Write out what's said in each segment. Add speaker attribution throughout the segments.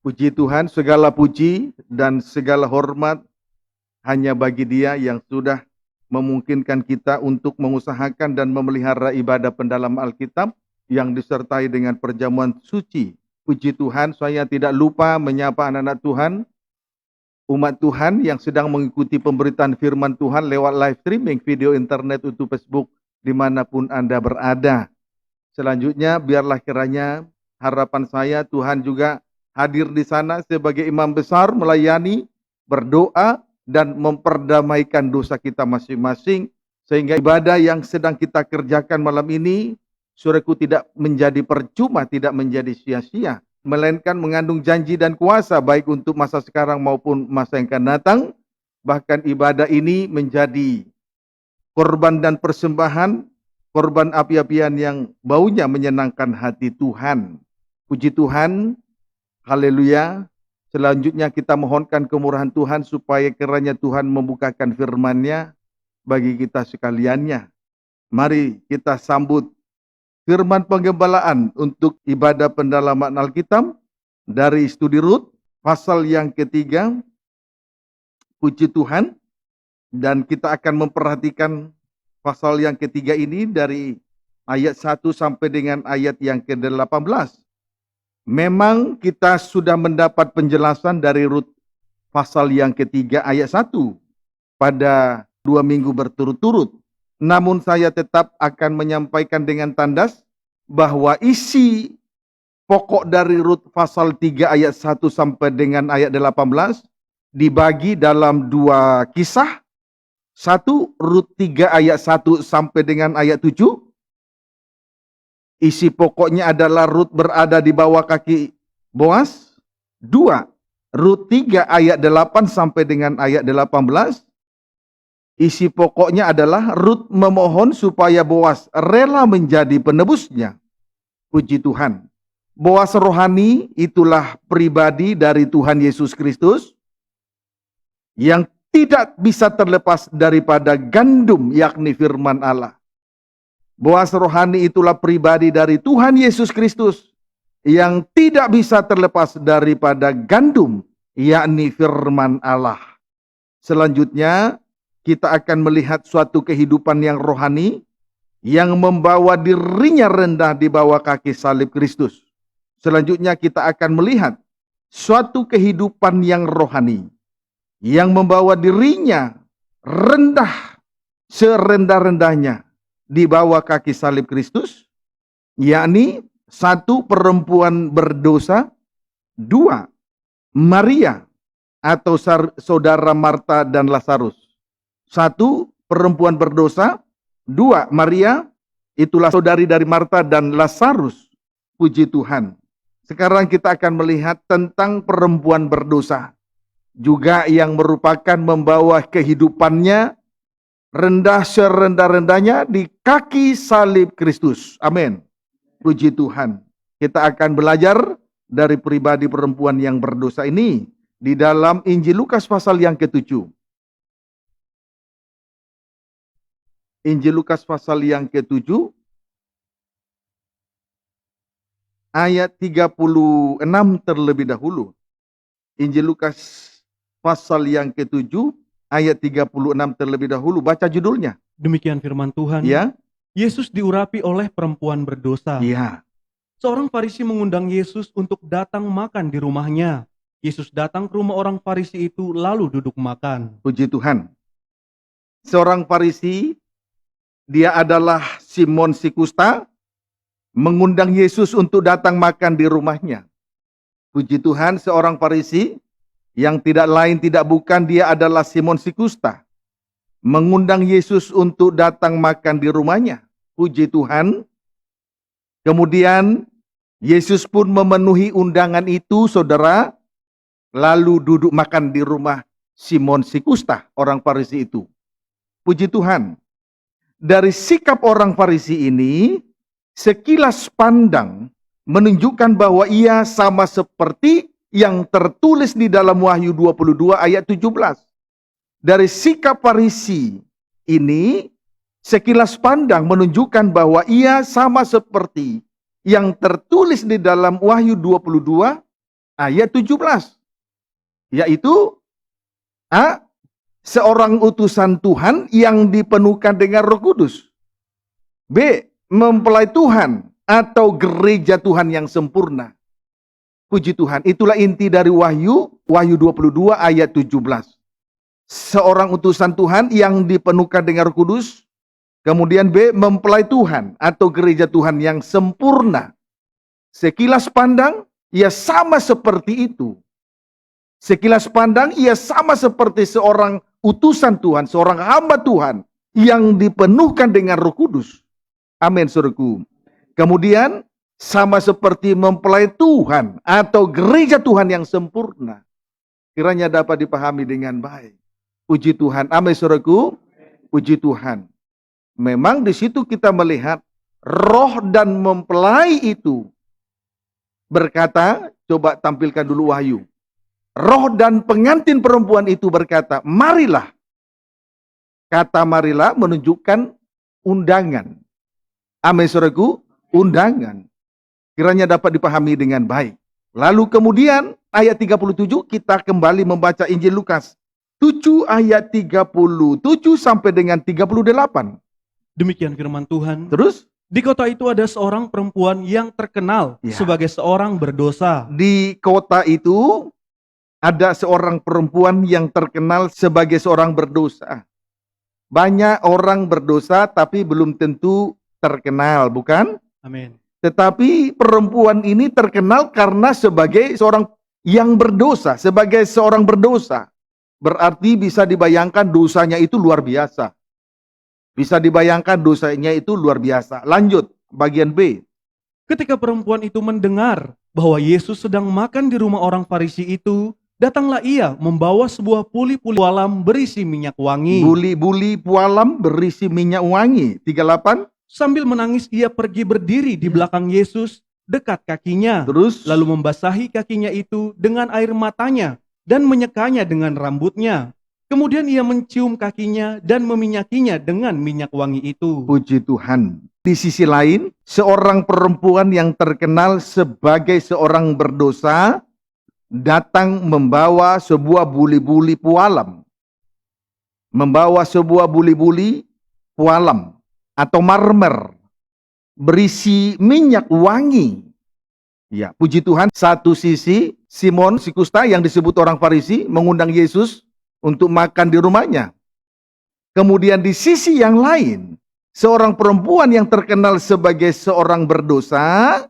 Speaker 1: Puji Tuhan, segala puji dan segala hormat hanya bagi Dia yang sudah memungkinkan kita untuk mengusahakan dan memelihara ibadah pendalam Alkitab yang disertai dengan perjamuan suci. Puji Tuhan, saya tidak lupa menyapa anak-anak Tuhan, umat Tuhan yang sedang mengikuti pemberitaan firman Tuhan lewat live streaming video internet untuk Facebook dimanapun Anda berada. Selanjutnya, biarlah kiranya harapan saya Tuhan juga hadir di sana sebagai imam besar melayani, berdoa, dan memperdamaikan dosa kita masing-masing. Sehingga ibadah yang sedang kita kerjakan malam ini, saudaraku, tidak menjadi percuma, tidak menjadi sia-sia. Melainkan mengandung janji dan kuasa baik untuk masa sekarang maupun masa yang akan datang. Bahkan ibadah ini menjadi korban dan persembahan, korban api-apian yang baunya menyenangkan hati Tuhan. Puji Tuhan, haleluya. Selanjutnya kita mohonkan kemurahan Tuhan supaya kiranya Tuhan membukakan firman-Nya bagi kita sekaliannya. Mari kita sambut firman penggembalaan untuk ibadah pendalaman Alkitab dari studi Rut, pasal yang ketiga. Puji Tuhan. Dan kita akan memperhatikan pasal yang ketiga ini dari ayat 1 sampai dengan ayat yang ke-18. Memang kita sudah mendapat penjelasan dari Rut pasal yang ketiga ayat 1 pada 2 minggu berturut-turut. Namun saya tetap akan menyampaikan dengan tandas bahwa isi pokok dari Rut pasal 3 ayat 1 sampai dengan ayat 18 dibagi dalam dua kisah. Satu, Rut 3 ayat 1 sampai dengan ayat 7. Isi pokoknya adalah Rut berada di bawah kaki Boas. 2, Rut 3 ayat 8 sampai dengan ayat 18. Isi pokoknya adalah Rut memohon supaya Boas rela menjadi penebusnya. Puji Tuhan. Boas rohani itulah pribadi dari Tuhan Yesus Kristus yang tidak bisa terlepas daripada gandum, yakni firman Allah. Boas rohani itulah pribadi dari Tuhan Yesus Kristus yang tidak bisa terlepas daripada gandum, yakni firman Allah. Selanjutnya, kita akan melihat suatu kehidupan yang rohani yang membawa dirinya rendah di bawah kaki salib Kristus. Selanjutnya, kita akan melihat suatu kehidupan yang rohani yang membawa dirinya rendah serendah-rendahnya di bawah kaki salib Kristus, yakni 1, perempuan berdosa, 2, Maria atau saudara Marta dan Lazarus. 1, perempuan berdosa, 2, Maria, itulah saudari dari Marta dan Lazarus. Puji Tuhan. Sekarang kita akan melihat tentang perempuan berdosa, juga yang merupakan membawa kehidupannya rendah serendah-rendahnya di kaki salib Kristus. Amin. Puji Tuhan. Kita akan belajar dari pribadi perempuan yang berdosa ini di dalam Injil Lukas pasal yang ke-7. Injil Lukas pasal yang ke-7 ayat 36 terlebih dahulu. Injil Lukas pasal yang ke-7 ayat 36 terlebih dahulu. Baca judulnya.
Speaker 2: Demikian firman Tuhan.
Speaker 1: Ya.
Speaker 2: Yesus diurapi oleh perempuan berdosa.
Speaker 1: Ya.
Speaker 2: Seorang Farisi mengundang Yesus untuk datang makan di rumahnya. Yesus datang ke rumah orang Farisi itu lalu duduk makan.
Speaker 1: Puji Tuhan. Seorang Farisi, dia adalah Simon si Kusta, mengundang Yesus untuk datang makan di rumahnya. Puji Tuhan, seorang Farisi yang tidak lain tidak bukan dia adalah Simon si Kusta, mengundang Yesus untuk datang makan di rumahnya. Puji Tuhan. Kemudian Yesus pun memenuhi undangan itu, saudara, lalu duduk makan di rumah Simon si Kusta, orang Farisi itu. Puji Tuhan. Dari sikap orang Farisi ini, sekilas pandang menunjukkan bahwa ia sama seperti yang tertulis di dalam Wahyu 22 ayat 17. Dari sikap Farisi ini, sekilas pandang menunjukkan bahwa ia sama seperti yang tertulis di dalam Wahyu 22 ayat 17. Yaitu A. Seorang utusan Tuhan yang dipenuhkan dengan Roh Kudus. B. Mempelai Tuhan atau gereja Tuhan yang sempurna. Puji Tuhan, itulah inti dari Wahyu 22 ayat 17. Seorang utusan Tuhan yang dipenuhkan dengan Roh Kudus. Kemudian B. Mempelai Tuhan atau gereja Tuhan yang sempurna. Sekilas pandang, ia sama seperti itu. Sekilas pandang, ia sama seperti seorang utusan Tuhan, seorang hamba Tuhan yang dipenuhkan dengan Roh Kudus. Amin, saudaraku. Kemudian, sama seperti mempelai Tuhan atau gereja Tuhan yang sempurna. Kiranya dapat dipahami dengan baik. Puji Tuhan. Amin, saudaraku. Puji Tuhan. Memang di situ kita melihat roh dan mempelai itu berkata, coba tampilkan dulu Wahyu. Roh dan pengantin perempuan itu berkata, marilah. Kata marilah menunjukkan undangan. Amin, saudaraku, undangan. Kiranya dapat dipahami dengan baik. Lalu kemudian ayat 37 kita kembali membaca Injil Lukas 7 ayat 37 sampai dengan 38.
Speaker 2: Demikian firman Tuhan.
Speaker 1: Terus?
Speaker 2: Di kota itu ada seorang perempuan yang terkenal sebagai seorang berdosa.
Speaker 1: Di kota itu ada seorang perempuan yang terkenal sebagai seorang berdosa. Banyak orang berdosa tapi belum tentu terkenal, bukan?
Speaker 2: Amin.
Speaker 1: Tetapi perempuan ini terkenal karena sebagai seorang yang berdosa, sebagai seorang berdosa. Berarti bisa dibayangkan dosanya itu luar biasa. Bisa dibayangkan dosanya itu luar biasa. Lanjut, bagian B.
Speaker 2: Ketika perempuan itu mendengar bahwa Yesus sedang makan di rumah orang Farisi itu, datanglah ia membawa sebuah puli-puli pualam berisi minyak wangi.
Speaker 1: Buli-buli pualam berisi minyak wangi. 38.
Speaker 2: Sambil menangis ia pergi berdiri di belakang Yesus dekat kakinya.
Speaker 1: Terus?
Speaker 2: Lalu membasahi kakinya itu dengan air matanya dan menyekanya dengan rambutnya. Kemudian ia mencium kakinya dan meminyakinya dengan minyak wangi itu.
Speaker 1: Puji Tuhan. Di sisi lain, seorang perempuan yang terkenal sebagai seorang berdosa datang membawa sebuah buli-buli pualam. Membawa sebuah buli-buli pualam atau marmer berisi minyak wangi. Ya, puji Tuhan. Satu sisi, Simon si kusta yang disebut orang Farisi mengundang Yesus untuk makan di rumahnya. Kemudian di sisi yang lain, seorang perempuan yang terkenal sebagai seorang berdosa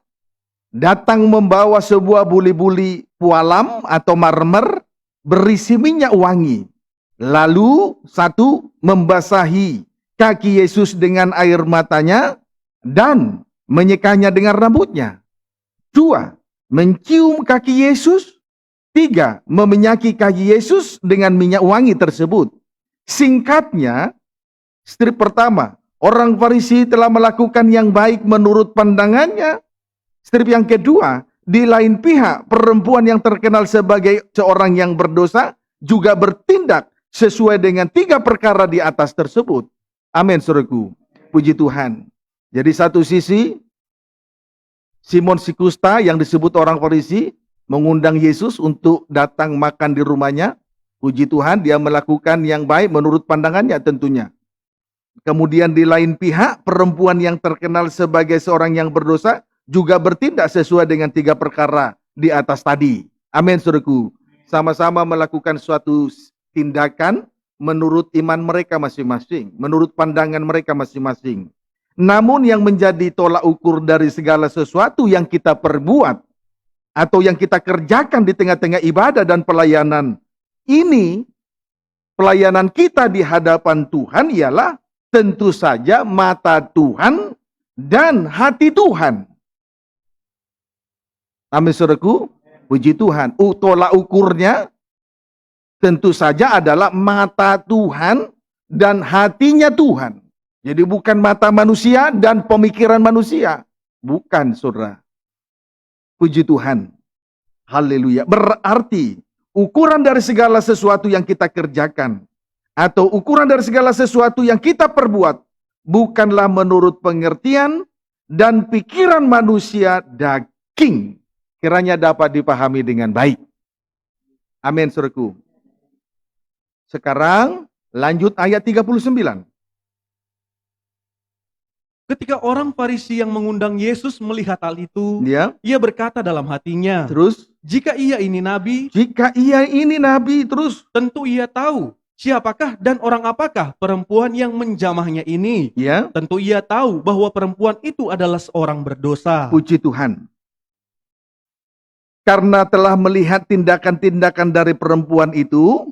Speaker 1: datang membawa sebuah buli-buli pualam atau marmer berisi minyak wangi. Lalu satu, membasahi kaki Yesus dengan air matanya dan menyekanya dengan rambutnya. 2, mencium kaki Yesus. 3, meminyaki kaki Yesus dengan minyak wangi tersebut. Singkatnya, strip pertama, orang Farisi telah melakukan yang baik menurut pandangannya. Strip yang kedua, di lain pihak, perempuan yang terkenal sebagai seorang yang berdosa juga bertindak sesuai dengan 3 perkara di atas tersebut. Amin, saudaraku. Puji Tuhan. Jadi satu sisi, Simon si kusta yang disebut orang Farisi mengundang Yesus untuk datang makan di rumahnya. Puji Tuhan, dia melakukan yang baik menurut pandangannya tentunya. Kemudian di lain pihak, perempuan yang terkenal sebagai seorang yang berdosa juga bertindak sesuai dengan 3 perkara di atas tadi. Amin, saudaraku. Sama-sama melakukan suatu tindakan menurut iman mereka masing-masing, menurut pandangan mereka masing-masing. Namun yang menjadi tolak ukur dari segala sesuatu yang kita perbuat atau yang kita kerjakan di tengah-tengah ibadah dan pelayanan ini, pelayanan kita di hadapan Tuhan ialah tentu saja mata Tuhan dan hati Tuhan. Amin, saudaraku. Puji Tuhan. Tolak ukurnya tentu saja adalah mata Tuhan dan hatinya Tuhan. Jadi bukan mata manusia dan pemikiran manusia. Bukan, saudara. Puji Tuhan. Haleluya. Berarti ukuran dari segala sesuatu yang kita kerjakan atau ukuran dari segala sesuatu yang kita perbuat bukanlah menurut pengertian dan pikiran manusia daging. kiranya dapat dipahami dengan baik. Amin, saudaraku. Sekarang lanjut ayat 39.
Speaker 2: Ketika orang Farisi yang mengundang Yesus melihat hal itu,
Speaker 1: Ya,
Speaker 2: ia berkata dalam hatinya,
Speaker 1: terus
Speaker 2: jika ia ini nabi,
Speaker 1: jika ia ini nabi, terus
Speaker 2: tentu ia tahu siapakah dan orang apakah perempuan yang menjamahnya ini.
Speaker 1: ya,
Speaker 2: Tentu ia tahu bahwa perempuan itu adalah seorang berdosa.
Speaker 1: puji Tuhan. Karena telah melihat tindakan-tindakan dari perempuan itu,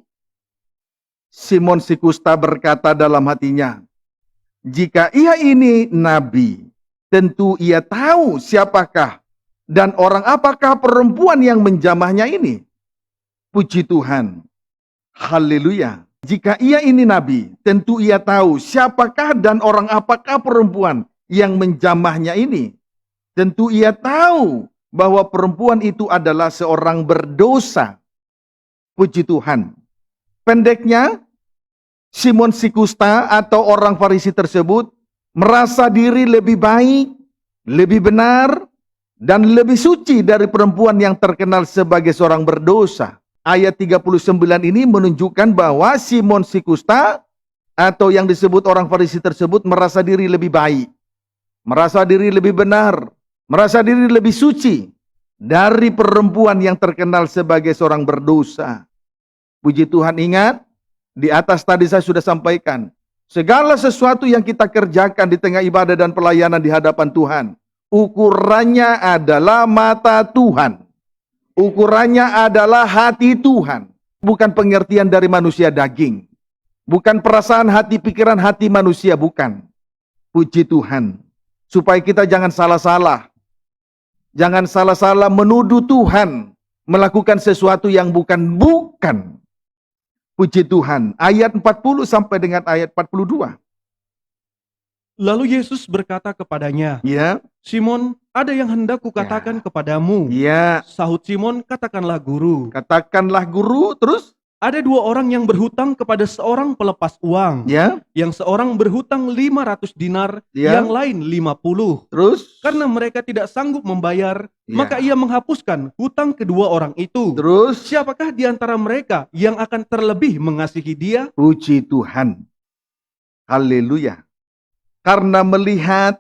Speaker 1: Simon si kusta berkata dalam hatinya, jika ia ini nabi, tentu ia tahu siapakah dan orang apakah perempuan yang menjamahnya ini. Puji Tuhan. Haleluya. Jika ia ini nabi, tentu ia tahu siapakah dan orang apakah perempuan yang menjamahnya ini. Tentu ia tahu bahwa perempuan itu adalah seorang berdosa. Puji Tuhan. Pendeknya, Simon si kusta atau orang Farisi tersebut merasa diri lebih baik, lebih benar, dan lebih suci dari perempuan yang terkenal sebagai seorang berdosa. Ayat 39 ini menunjukkan bahwa Simon si kusta atau yang disebut orang Farisi tersebut merasa diri lebih baik, merasa diri lebih benar, merasa diri lebih suci dari perempuan yang terkenal sebagai seorang berdosa. Puji Tuhan, ingat, di atas tadi saya sudah sampaikan, segala sesuatu yang kita kerjakan di tengah ibadah dan pelayanan di hadapan Tuhan, ukurannya adalah mata Tuhan. Ukurannya adalah hati Tuhan. Bukan pengertian dari manusia daging. Bukan perasaan hati, pikiran hati manusia, bukan. Puji Tuhan. Supaya kita jangan salah-salah. Jangan salah-salah menuduh Tuhan melakukan sesuatu yang bukan. Puji Tuhan. Ayat 40 sampai dengan ayat 42.
Speaker 2: Lalu Yesus berkata kepadanya,
Speaker 1: Ya,
Speaker 2: Simon, ada yang hendak kukatakan kepadamu.
Speaker 1: ya.
Speaker 2: Sahut Simon, katakanlah guru.
Speaker 1: Katakanlah guru, terus
Speaker 2: Ada dua orang yang berhutang kepada seorang pelepas uang.
Speaker 1: ya,
Speaker 2: Yang seorang berhutang 500 dinar,
Speaker 1: ya.
Speaker 2: yang lain 50.
Speaker 1: Terus
Speaker 2: Karena mereka tidak sanggup membayar,
Speaker 1: Ya.
Speaker 2: maka ia menghapuskan hutang kedua orang itu.
Speaker 1: terus
Speaker 2: Siapakah di antara mereka yang akan terlebih mengasihi dia?
Speaker 1: puji Tuhan. Haleluya. Karena melihat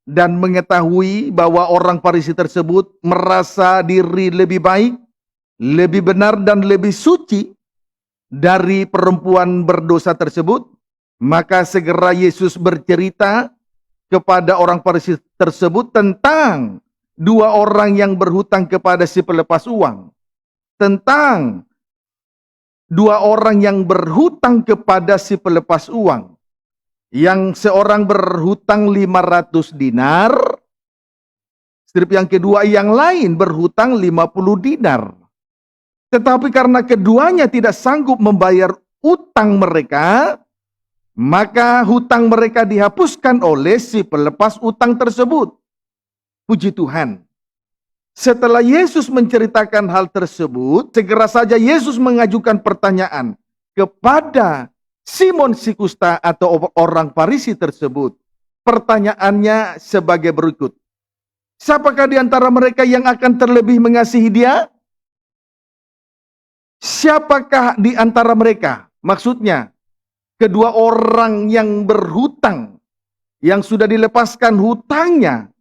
Speaker 1: dan mengetahui bahwa orang Farisi tersebut merasa diri lebih baik, lebih benar dan lebih suci dari perempuan berdosa tersebut, maka segera Yesus bercerita kepada orang Farisi tersebut tentang dua orang yang berhutang kepada si pelepas uang. Tentang dua orang yang berhutang kepada si pelepas uang. Yang seorang berhutang 500 dinar, strip yang kedua yang lain berhutang 50 dinar. Tetapi karena keduanya tidak sanggup membayar utang mereka, maka hutang mereka dihapuskan oleh si pelepas utang tersebut. Puji Tuhan. Setelah Yesus menceritakan hal tersebut, segera saja Yesus mengajukan pertanyaan kepada Simon si kusta atau orang Farisi tersebut. Pertanyaannya sebagai berikut. Siapakah di antara mereka yang akan terlebih mengasihi dia? Siapakah di antara mereka? Maksudnya, kedua orang yang berhutang, yang sudah dilepaskan hutangnya,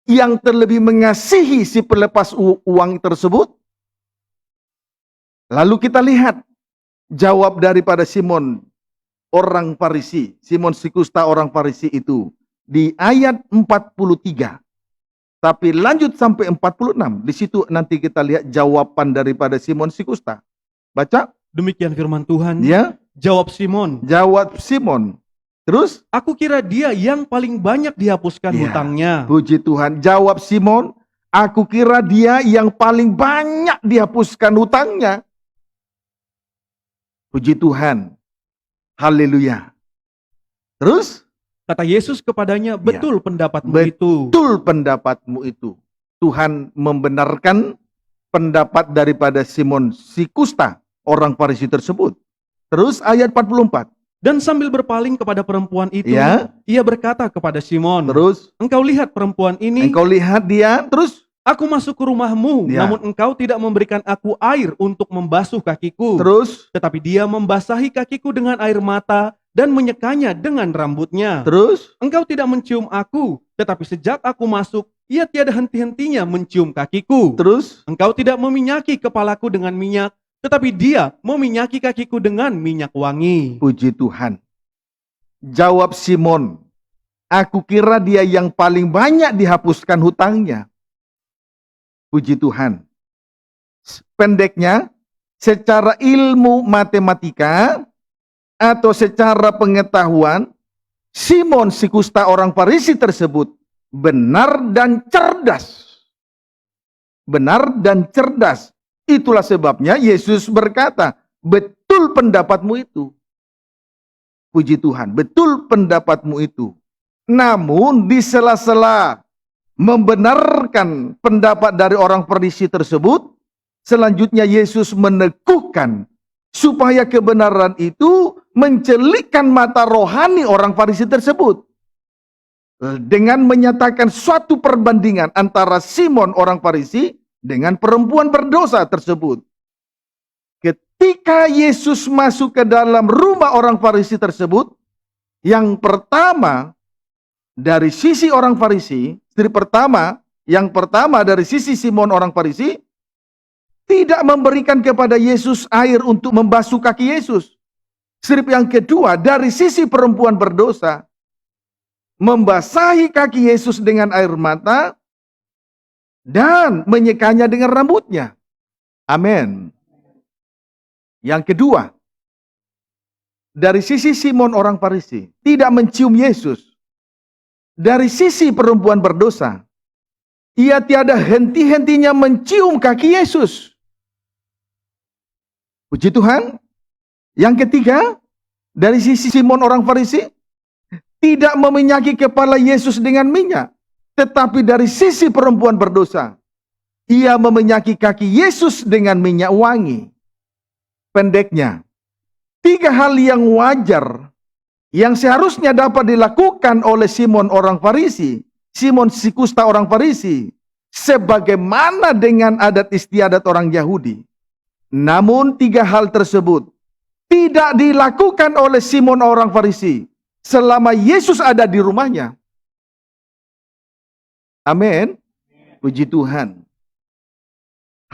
Speaker 1: yang terlebih mengasihi si pelepas uang tersebut? Lalu kita lihat jawab daripada Simon, orang Farisi. Simon si kusta orang Farisi itu. Di ayat 43. Tapi lanjut sampai 46. Di situ nanti kita lihat jawaban daripada Simon si kusta. Baca.
Speaker 2: Demikian firman Tuhan.
Speaker 1: Ya.
Speaker 2: Jawab Simon,
Speaker 1: Jawab Simon. Terus.
Speaker 2: aku kira dia yang paling banyak dihapuskan
Speaker 1: Ya.
Speaker 2: hutangnya.
Speaker 1: Puji Tuhan. Jawab Simon. Aku kira dia yang paling banyak dihapuskan hutangnya. Puji Tuhan. Haleluya. Terus.
Speaker 2: Kata Yesus kepadanya, betul pendapatmu itu.
Speaker 1: Betul pendapatmu itu. Tuhan membenarkan pendapat daripada Simon si kusta, orang Farisi tersebut. Terus ayat 44.
Speaker 2: Dan sambil berpaling kepada perempuan itu,
Speaker 1: Ya.
Speaker 2: ia berkata kepada Simon,
Speaker 1: Terus
Speaker 2: engkau lihat perempuan ini,
Speaker 1: engkau lihat dia, terus
Speaker 2: Aku masuk ke rumahmu,
Speaker 1: Ya.
Speaker 2: namun engkau tidak memberikan aku air untuk membasuh kakiku.
Speaker 1: Terus,
Speaker 2: Tetapi dia membasahi kakiku dengan air mata dan menyekanya dengan rambutnya.
Speaker 1: terus,
Speaker 2: Engkau tidak mencium aku, tetapi sejak aku masuk, ia tiada henti-hentinya mencium kakiku.
Speaker 1: terus.
Speaker 2: Engkau tidak meminyaki kepalaku dengan minyak, tetapi dia meminyaki kakiku dengan minyak wangi.
Speaker 1: Puji Tuhan. Jawab Simon, aku kira dia yang paling banyak dihapuskan hutangnya. Puji Tuhan. Pendeknya, secara ilmu matematika atau secara pengetahuan, Simon si kusta orang Farisi tersebut benar dan cerdas. Benar dan cerdas. Itulah sebabnya Yesus berkata, betul pendapatmu itu. Puji Tuhan, betul pendapatmu itu. Namun di sela-sela membenarkan pendapat dari orang Farisi tersebut, selanjutnya Yesus meneguhkan supaya kebenaran itu mencelikkan mata rohani orang Farisi tersebut. Dengan menyatakan suatu perbandingan antara Simon orang Farisi dengan perempuan berdosa tersebut. Ketika Yesus masuk ke dalam rumah orang Farisi tersebut, yang pertama dari sisi orang Farisi, yang pertama dari sisi Simon orang Farisi, tidak memberikan kepada Yesus air untuk membasuh kaki Yesus. Strip yang kedua, dari sisi perempuan berdosa, membasahi kaki Yesus dengan air mata, dan menyekanya dengan rambutnya. Amin. Yang kedua, dari sisi Simon orang Farisi, tidak mencium Yesus. Dari sisi perempuan berdosa, ia tiada henti-hentinya mencium kaki Yesus. Puji Tuhan. Yang ketiga, dari sisi Simon orang Farisi, tidak meminyaki kepala Yesus dengan minyak. Tetapi dari sisi perempuan berdosa, ia meminyaki kaki Yesus dengan minyak wangi. Pendeknya, tiga hal yang wajar yang seharusnya dapat dilakukan oleh Simon orang Farisi, Simon si kusta orang Farisi, sebagaimana dengan adat istiadat orang Yahudi. Namun tiga hal tersebut tidak dilakukan oleh Simon orang Farisi selama Yesus ada di rumahnya. Amin. Puji Tuhan.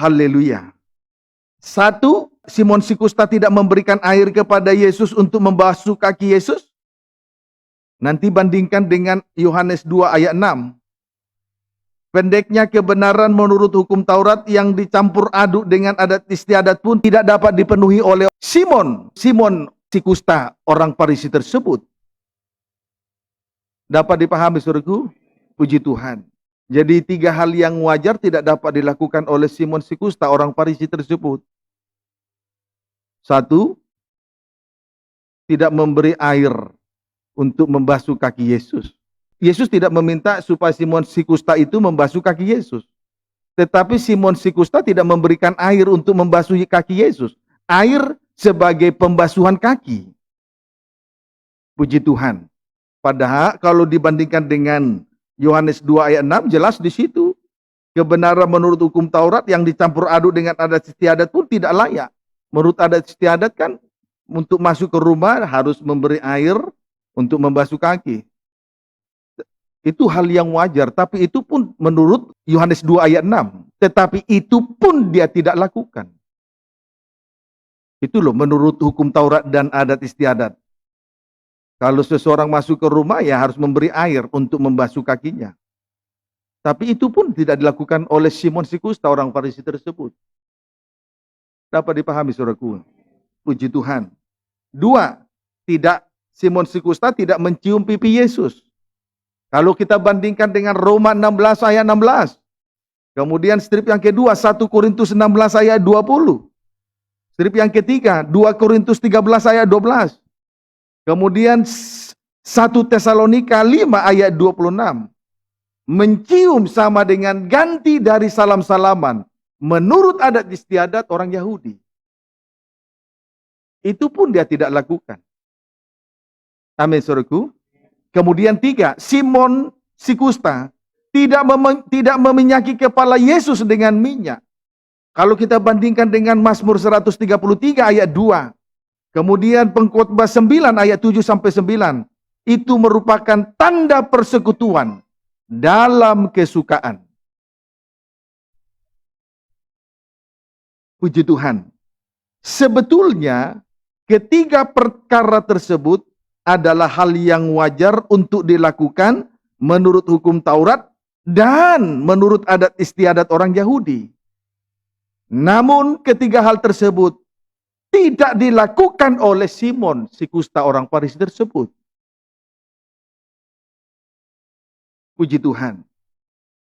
Speaker 1: Haleluya. Satu, Simon si kusta tidak memberikan air kepada Yesus untuk membasuh kaki Yesus. Nanti bandingkan dengan Yohanes 2 ayat 6. Pendeknya, kebenaran menurut hukum Taurat yang dicampur aduk dengan adat istiadat pun tidak dapat dipenuhi oleh Simon si kusta orang Farisi tersebut. Dapat dipahami saudaraku? Puji Tuhan. Jadi tiga hal yang wajar tidak dapat dilakukan oleh Simon si kusta orang Farisi tersebut. Satu, tidak memberi air untuk membasuh kaki Yesus. Yesus tidak meminta supaya Simon si kusta itu membasuh kaki Yesus. Tetapi Simon si kusta tidak memberikan air untuk membasuh kaki Yesus. Air sebagai pembasuhan kaki. Puji Tuhan. Padahal kalau dibandingkan dengan Yohanes 2 ayat 6, jelas di situ. Kebenaran menurut hukum Taurat yang dicampur aduk dengan adat istiadat pun tidak layak. Menurut adat istiadat kan, untuk masuk ke rumah harus memberi air untuk membasuh kaki. Itu hal yang wajar, tapi itu pun menurut Yohanes 2 ayat 6. Tetapi itu pun dia tidak lakukan. Itu loh menurut hukum Taurat dan adat istiadat. Kalau seseorang masuk ke rumah ya harus memberi air untuk membasuh kakinya. Tapi itu pun tidak dilakukan oleh Simon si kusta orang Farisi tersebut. Dapat dipahami saudaraku? Puji Tuhan. Dua, Simon si kusta tidak mencium pipi Yesus. Kalau kita bandingkan dengan Roma 16 ayat 16. Kemudian strip yang kedua 1 Korintus 16 ayat 20. Strip yang ketiga 2 Korintus 13 ayat 12. Kemudian 1 Tesalonika 5 ayat 26. Mencium sama dengan ganti dari salam-salaman menurut adat istiadat orang Yahudi. Itu pun dia tidak lakukan. Amin saudaraku. Kemudian 3, Simon si kusta tidak meminyaki kepala Yesus dengan minyak. Kalau kita bandingkan dengan Mazmur 133 ayat 2, kemudian Pengkhotbah 9 ayat 7 sampai 9, itu merupakan tanda persekutuan dalam kesukaan. Puji Tuhan. Sebetulnya ketiga perkara tersebut adalah hal yang wajar untuk dilakukan menurut hukum Taurat dan menurut adat istiadat orang Yahudi. Namun ketiga hal tersebut tidak dilakukan oleh Simon, si kusta orang Farisi tersebut. Puji Tuhan.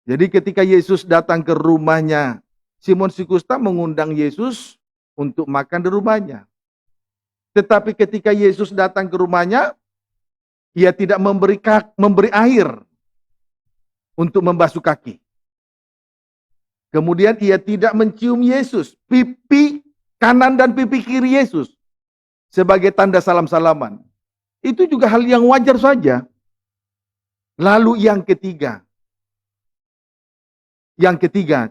Speaker 1: Jadi ketika Yesus datang ke rumahnya, Simon si kusta mengundang Yesus untuk makan di rumahnya. Tetapi ketika Yesus datang ke rumahnya, ia tidak memberi air untuk membasuh kaki. Kemudian ia tidak mencium Yesus, pipi kanan dan pipi kiri Yesus, sebagai tanda salam-salaman. Itu juga hal yang wajar saja. Lalu yang ketiga,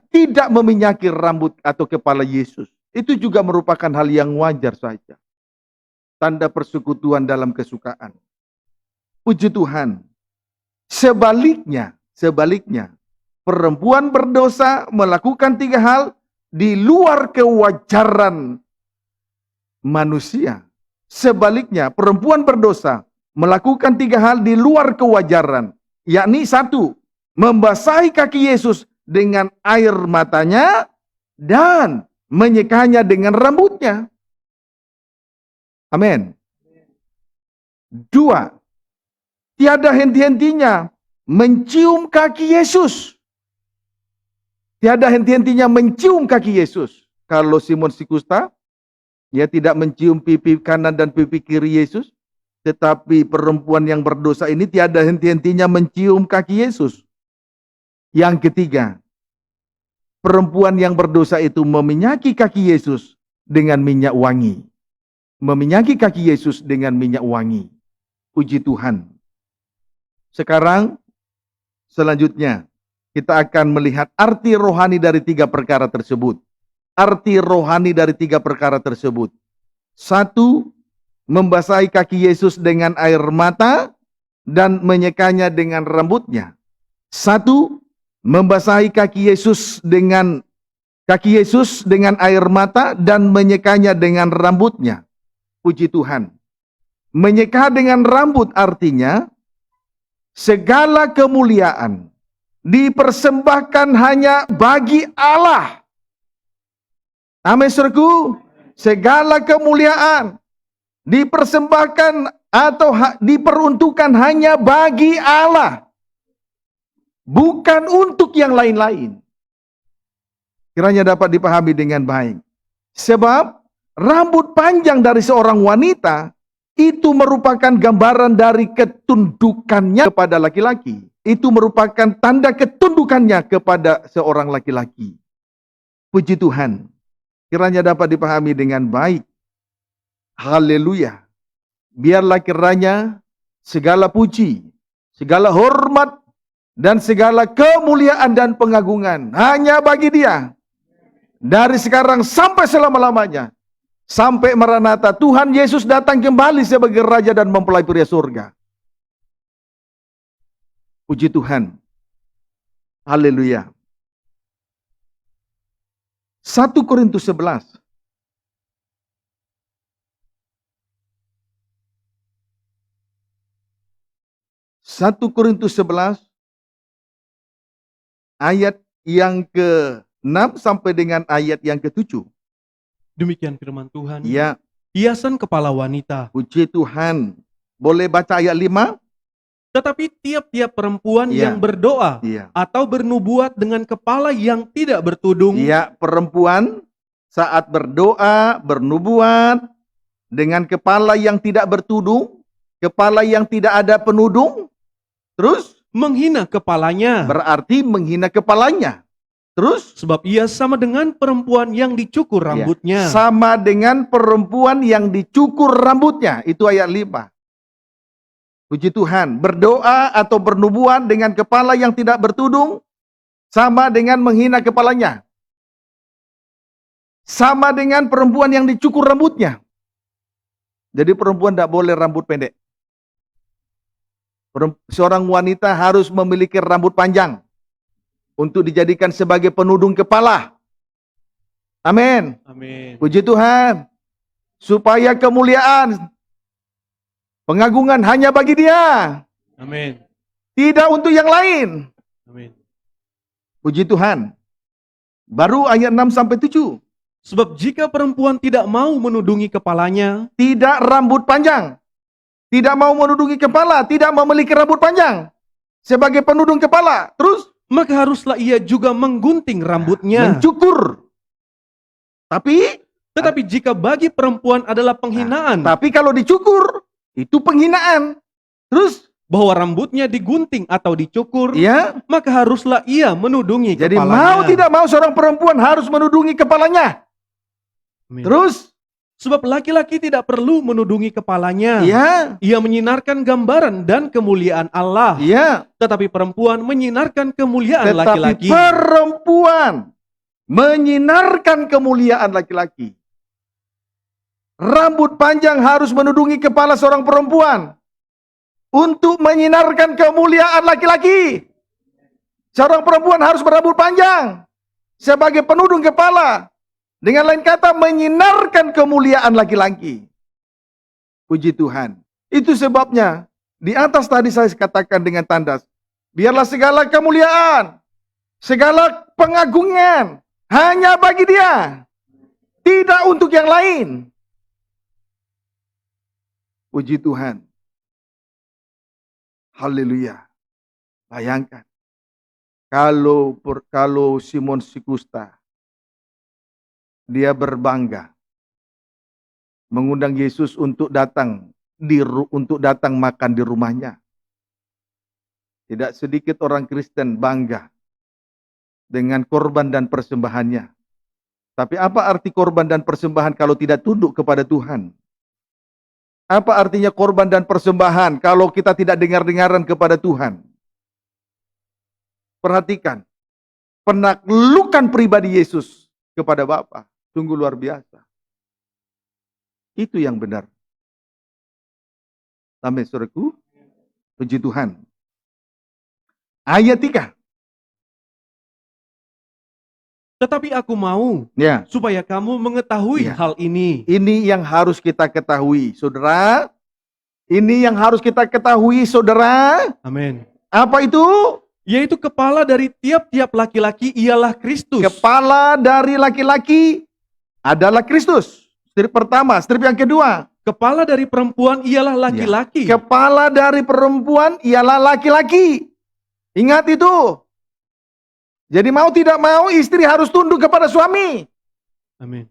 Speaker 1: tidak meminyaki rambut atau kepala Yesus. Itu juga merupakan hal yang wajar saja. Tanda persekutuan dalam kesukaan. Puji Tuhan. Sebaliknya, perempuan berdosa melakukan tiga hal di luar kewajaran manusia. Sebaliknya, perempuan berdosa melakukan tiga hal di luar kewajaran. Yakni satu, membasahi kaki Yesus dengan air matanya dan menyekanya dengan rambutnya. Amin. Dua, tiada henti-hentinya mencium kaki Yesus. Tiada henti-hentinya mencium kaki Yesus. Kalau Simon si kusta, dia tidak mencium pipi kanan dan pipi kiri Yesus. Tetapi perempuan yang berdosa ini tiada henti-hentinya mencium kaki Yesus. Yang ketiga, perempuan yang berdosa itu meminyaki kaki Yesus dengan minyak wangi. Meminyaki kaki Yesus dengan minyak wangi. Puji Tuhan. Sekarang, selanjutnya, kita akan melihat arti rohani dari tiga perkara tersebut. Arti rohani dari tiga perkara tersebut. Satu, membasahi kaki Yesus dengan air mata dan menyekanya dengan rambutnya. Satu, membasahi kaki Yesus dengan air mata dan menyekanya dengan rambutnya. Puji Tuhan. Menyeka dengan rambut artinya segala kemuliaan dipersembahkan hanya bagi Allah. Amin, saudaraku. Segala kemuliaan dipersembahkan atau diperuntukkan hanya bagi Allah. Bukan untuk yang lain-lain. Kiranya dapat dipahami dengan baik. Sebab rambut panjang dari seorang wanita itu merupakan gambaran dari ketundukannya kepada laki-laki. Itu merupakan tanda ketundukannya kepada seorang laki-laki. Puji Tuhan. Kiranya dapat dipahami dengan baik. Haleluya. Biarlah kiranya segala puji, segala hormat, dan segala kemuliaan dan pengagungan hanya bagi Dia. Dari sekarang sampai selama-lamanya. Sampai Maranatha, Tuhan Yesus datang kembali sebagai Raja dan mempelai pria surga. Puji Tuhan. Haleluya. 1 Korintus 11. 1 Korintus 11 ayat yang ke-6 sampai dengan ayat yang ke-7.
Speaker 2: Demikian firman Tuhan.
Speaker 1: Ya,
Speaker 2: Hiasan kepala wanita.
Speaker 1: puji Tuhan. Boleh baca ayat 5?
Speaker 2: Tetapi tiap-tiap perempuan
Speaker 1: Ya.
Speaker 2: yang berdoa
Speaker 1: Iya.
Speaker 2: atau bernubuat dengan kepala yang tidak bertudung,
Speaker 1: Iya, perempuan saat berdoa, bernubuat dengan kepala yang tidak bertudung, kepala yang tidak ada penudung, terus
Speaker 2: menghina kepalanya.
Speaker 1: berarti menghina kepalanya. Terus
Speaker 2: Sebab ia sama dengan perempuan yang dicukur rambutnya.
Speaker 1: sama dengan perempuan yang dicukur rambutnya. Itu ayat 5. Puji Tuhan, berdoa atau bernubuat dengan kepala yang tidak bertudung sama dengan menghina kepalanya. Sama dengan perempuan yang dicukur rambutnya. Jadi perempuan tidak boleh rambut pendek. Seorang wanita harus memiliki rambut panjang untuk dijadikan sebagai penudung kepala. Amin.
Speaker 2: Amin.
Speaker 1: Puji Tuhan. Supaya kemuliaan, pengagungan hanya bagi Dia.
Speaker 2: Amin.
Speaker 1: Tidak untuk yang lain.
Speaker 2: Amin.
Speaker 1: Puji Tuhan. Baru ayat 6 sampai 7.
Speaker 2: Sebab jika perempuan tidak mau menudungi kepalanya,
Speaker 1: Tidak rambut panjang. Tidak mau menudungi kepala. Tidak memiliki rambut panjang. Sebagai penudung kepala. Terus
Speaker 2: maka haruslah ia juga menggunting rambutnya.
Speaker 1: mencukur.
Speaker 2: Tetapi jika bagi perempuan adalah penghinaan
Speaker 1: Tapi kalau dicukur, itu penghinaan. Terus,
Speaker 2: bahwa rambutnya digunting atau dicukur,
Speaker 1: ya.
Speaker 2: maka haruslah ia menudungi
Speaker 1: Jadi
Speaker 2: kepalanya.
Speaker 1: mau tidak mau seorang perempuan harus menudungi kepalanya.
Speaker 2: Amin.
Speaker 1: Terus,
Speaker 2: Sebab laki-laki tidak perlu menudungi kepalanya.
Speaker 1: ya,
Speaker 2: Ia menyinarkan gambaran dan kemuliaan Allah.
Speaker 1: ya.
Speaker 2: Tetapi perempuan menyinarkan kemuliaan
Speaker 1: Tetapi
Speaker 2: laki-laki.
Speaker 1: perempuan menyinarkan kemuliaan laki-laki. Rambut panjang harus menudungi kepala seorang perempuan untuk menyinarkan kemuliaan laki-laki. Seorang perempuan harus berambut panjang sebagai penudung kepala. Dengan lain kata, menyinarkan kemuliaan laki-laki. Puji Tuhan. Itu sebabnya, di atas tadi saya katakan dengan tandas, biarlah segala kemuliaan, segala pengagungan, hanya bagi Dia. Tidak untuk yang lain. Puji Tuhan. Haleluya. Bayangkan. Kalau Simon Sikusta, dia berbangga mengundang Yesus untuk datang makan di rumahnya. Tidak sedikit orang Kristen bangga dengan korban dan persembahannya. Tapi apa arti korban dan persembahan kalau tidak tunduk kepada Tuhan? Apa artinya korban dan persembahan kalau kita tidak dengar-dengaran kepada Tuhan? Perhatikan, penaklukan pribadi Yesus kepada Bapa sungguh luar biasa. Itu yang benar. Amin, saudaraku. Puji Tuhan. Ayat 3.
Speaker 2: Tetapi aku mau
Speaker 1: Ya.
Speaker 2: supaya kamu mengetahui
Speaker 1: Ya.
Speaker 2: hal ini.
Speaker 1: Ini yang harus kita ketahui, saudara. Ini yang harus kita ketahui, saudara.
Speaker 2: Amin.
Speaker 1: Apa itu?
Speaker 2: Yaitu kepala dari tiap-tiap laki-laki ialah Kristus.
Speaker 1: Kepala dari laki-laki adalah Kristus. Strip pertama, strip yang kedua.
Speaker 2: Kepala dari perempuan ialah laki-laki.
Speaker 1: Kepala dari perempuan ialah laki-laki. Ingat itu. Jadi mau tidak mau istri harus tunduk kepada suami.
Speaker 2: Amin.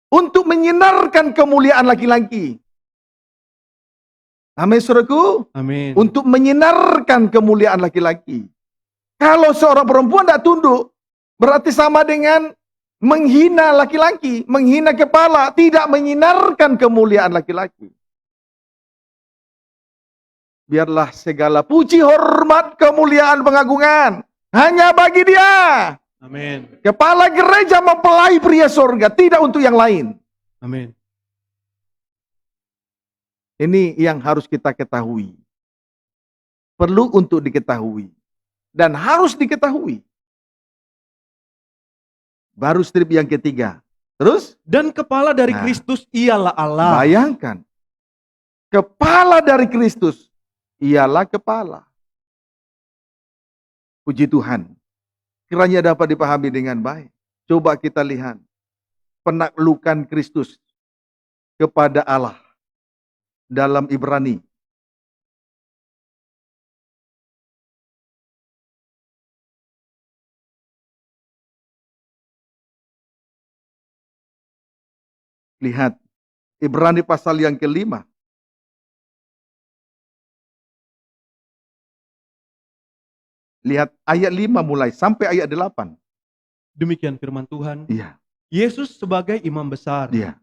Speaker 1: Untuk menyinarkan kemuliaan laki-laki. Amin, saudaraku.
Speaker 2: Amin.
Speaker 1: Untuk menyinarkan kemuliaan laki-laki. Kalau seorang perempuan tidak tunduk, berarti sama dengan menghina laki-laki, menghina kepala, tidak menyinarkan kemuliaan laki-laki. Biarlah segala puji, hormat, kemuliaan, pengagungan hanya bagi Dia.
Speaker 2: Amin.
Speaker 1: Kepala gereja mempelai pria sorga, tidak untuk yang lain.
Speaker 2: Amin.
Speaker 1: Ini yang harus kita ketahui. Perlu untuk diketahui. Dan harus diketahui. Baru strip yang ketiga. Terus?
Speaker 2: Dan kepala dari Kristus ialah Allah.
Speaker 1: Bayangkan. Kepala dari Kristus ialah kepala. Puji Tuhan. Kiranya dapat dipahami dengan baik. Coba kita lihat. Penaklukan Kristus kepada Allah. Dalam Ibrani. Lihat. Ibrani pasal yang ke-5. Lihat ayat 5 mulai sampai ayat 8.
Speaker 2: Demikian firman Tuhan.
Speaker 1: Iya.
Speaker 2: Yesus sebagai imam besar.
Speaker 1: Iya.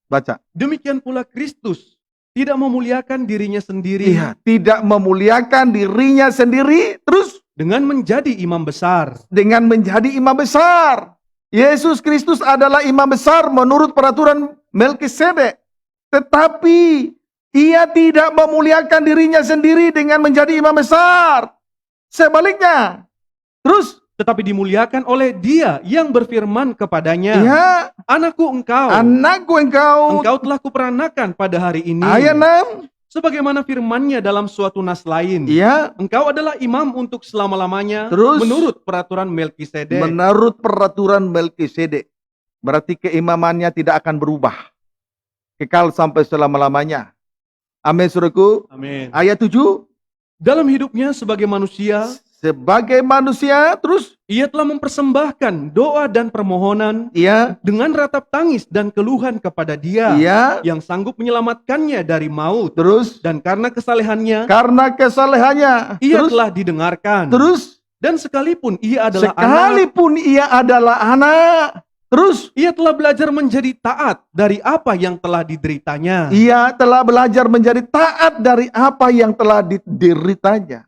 Speaker 1: Baca.
Speaker 2: Demikian pula Kristus tidak memuliakan dirinya sendiri
Speaker 1: Iya, tidak memuliakan dirinya sendiri, terus
Speaker 2: dengan menjadi imam besar.
Speaker 1: dengan menjadi imam besar. Yesus Kristus adalah imam besar menurut peraturan Melkisedek. Tetapi ia tidak memuliakan dirinya sendiri dengan menjadi imam besar. Sebaliknya. Terus,
Speaker 2: Tetapi dimuliakan oleh Dia yang berfirman kepadanya,
Speaker 1: ya,
Speaker 2: Anakku engkau,
Speaker 1: anakku engkau.
Speaker 2: engkau telah kuperanakan pada hari ini.
Speaker 1: Ayat 6.
Speaker 2: Sebagaimana firman-Nya dalam suatu nas lain,
Speaker 1: Ya,
Speaker 2: engkau adalah imam untuk selama-lamanya
Speaker 1: Terus?
Speaker 2: menurut peraturan Melkisedek.
Speaker 1: menurut peraturan Melkisedek. Berarti keimamannya tidak akan berubah. Kekal sampai selama-lamanya. Amin, saudaraku.
Speaker 2: Amin.
Speaker 1: Ayat 7.
Speaker 2: Dalam hidupnya sebagai manusia,
Speaker 1: Sebagai manusia, terus
Speaker 2: Ia telah mempersembahkan doa dan permohonan
Speaker 1: ia
Speaker 2: dengan ratap tangis dan keluhan kepada Dia yang sanggup menyelamatkannya dari maut.
Speaker 1: terus
Speaker 2: Dan karena kesalehannya,
Speaker 1: karena kesalehannya,
Speaker 2: Ia
Speaker 1: terus
Speaker 2: telah didengarkan.
Speaker 1: terus
Speaker 2: Dan sekalipun Ia adalah anak,
Speaker 1: sekalipun ia adalah anak, terus
Speaker 2: Ia telah belajar menjadi taat dari apa yang telah dideritanya.
Speaker 1: ia telah belajar menjadi taat dari apa yang telah dideritanya.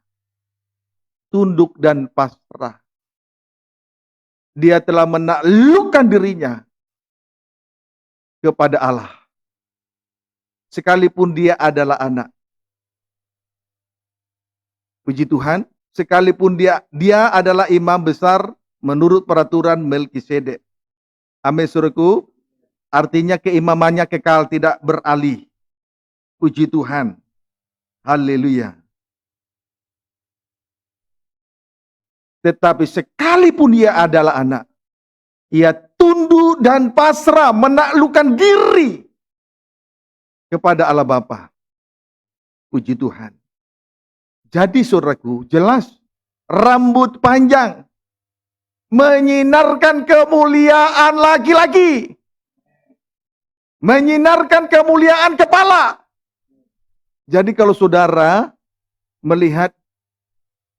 Speaker 1: Tunduk dan pasrah. Dia telah menaklukkan dirinya kepada Allah. Sekalipun dia adalah anak. Puji Tuhan, sekalipun dia adalah imam besar menurut peraturan Melkisedek. Amin, saudaraku. Artinya keimamannya kekal, tidak beralih. Puji Tuhan. Haleluya. Tetapi sekalipun ia adalah anak, ia tunduk dan pasrah menaklukkan diri kepada Allah Bapa. Puji Tuhan. Jadi saudaraku, jelas rambut panjang menyinarkan kemuliaan laki-laki. Menyinarkan kemuliaan kepala. Jadi kalau saudara melihat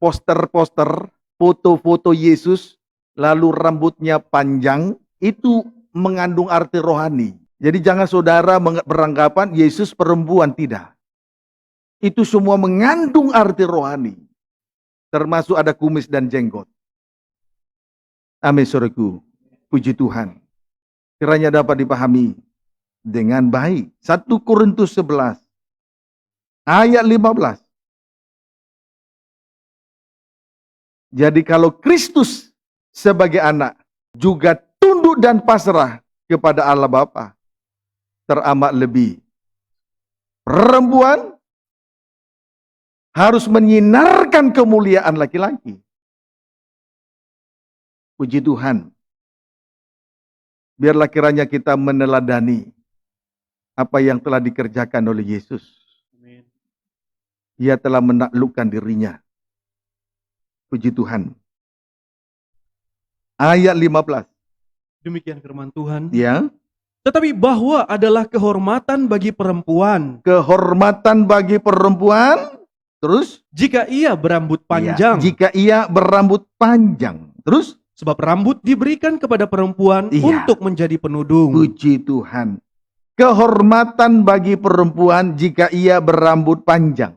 Speaker 1: poster-poster, foto-foto Yesus, lalu rambutnya panjang, itu mengandung arti rohani. Jadi jangan saudara beranggapan Yesus perempuan, tidak. Itu semua mengandung arti rohani. Termasuk ada kumis dan jenggot. Amin, saudaraku. Puji Tuhan. Kiranya dapat dipahami dengan baik. 1 Korintus 11 ayat 15. Jadi kalau Kristus sebagai anak juga tunduk dan pasrah kepada Allah Bapa, teramat lebih. Perempuan harus menyinarkan kemuliaan laki-laki. Puji Tuhan. Biarlah kiranya kita meneladani apa yang telah dikerjakan oleh Yesus.
Speaker 2: Amin.
Speaker 1: Ia telah menaklukkan dirinya. Puji Tuhan. Ayat 15.
Speaker 2: Demikian firman Tuhan.
Speaker 1: Ya.
Speaker 2: Tetapi bahwa adalah kehormatan bagi perempuan
Speaker 1: Kehormatan bagi perempuan. Terus.
Speaker 2: jika ia berambut panjang.
Speaker 1: Ya, jika ia berambut panjang. Terus.
Speaker 2: Sebab rambut diberikan kepada perempuan
Speaker 1: Iya.
Speaker 2: untuk menjadi penudung.
Speaker 1: Puji Tuhan. Kehormatan bagi perempuan jika ia berambut panjang.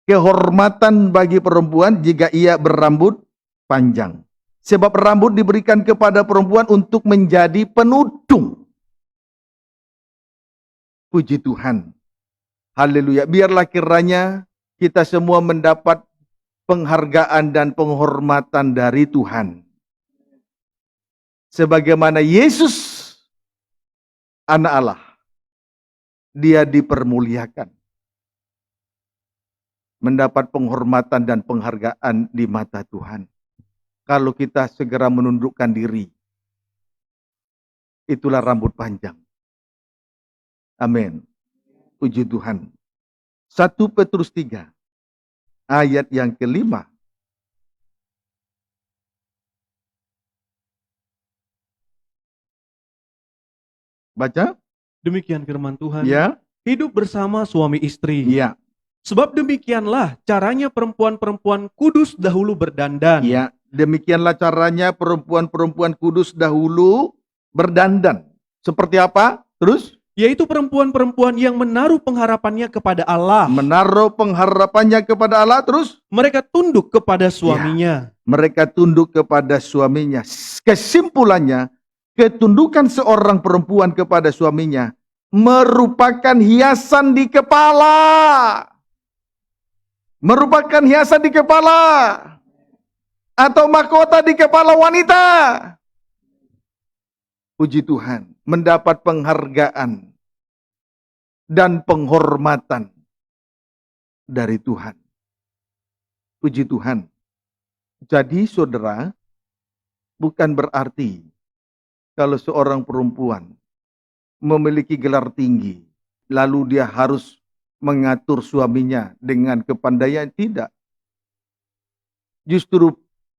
Speaker 1: Kehormatan bagi perempuan jika ia berambut panjang. Sebab rambut diberikan kepada perempuan untuk menjadi penudung. Puji Tuhan. Haleluya. Biarlah kiranya kita semua mendapat penghargaan dan penghormatan dari Tuhan. Sebagaimana Yesus, anak Allah, dia dipermuliakan. Mendapat penghormatan dan penghargaan di mata Tuhan. Kalau kita segera menundukkan diri, itulah rambut panjang. Amin. Puji Tuhan. 1 Petrus 3 ayat yang kelima. Baca.
Speaker 2: Demikian firman Tuhan.
Speaker 1: Ya.
Speaker 2: Hidup bersama suami istri.
Speaker 1: Ya.
Speaker 2: Sebab demikianlah caranya perempuan-perempuan kudus dahulu berdandan.
Speaker 1: Ya. Demikianlah caranya perempuan-perempuan kudus dahulu berdandan. Seperti apa? Terus?
Speaker 2: yaitu perempuan-perempuan yang menaruh pengharapannya kepada Allah.
Speaker 1: Menaruh pengharapannya kepada Allah, terus
Speaker 2: Mereka tunduk kepada suaminya.
Speaker 1: mereka tunduk kepada suaminya. Kesimpulannya, ketundukan seorang perempuan kepada suaminya merupakan hiasan di kepala. Merupakan hiasan di kepala. Atau mahkota di kepala wanita. Puji Tuhan, mendapat penghargaan dan penghormatan dari Tuhan. Puji Tuhan. Jadi saudara, bukan berarti kalau seorang perempuan memiliki gelar tinggi, lalu dia harus mengatur suaminya dengan kepandaian. Tidak. Justru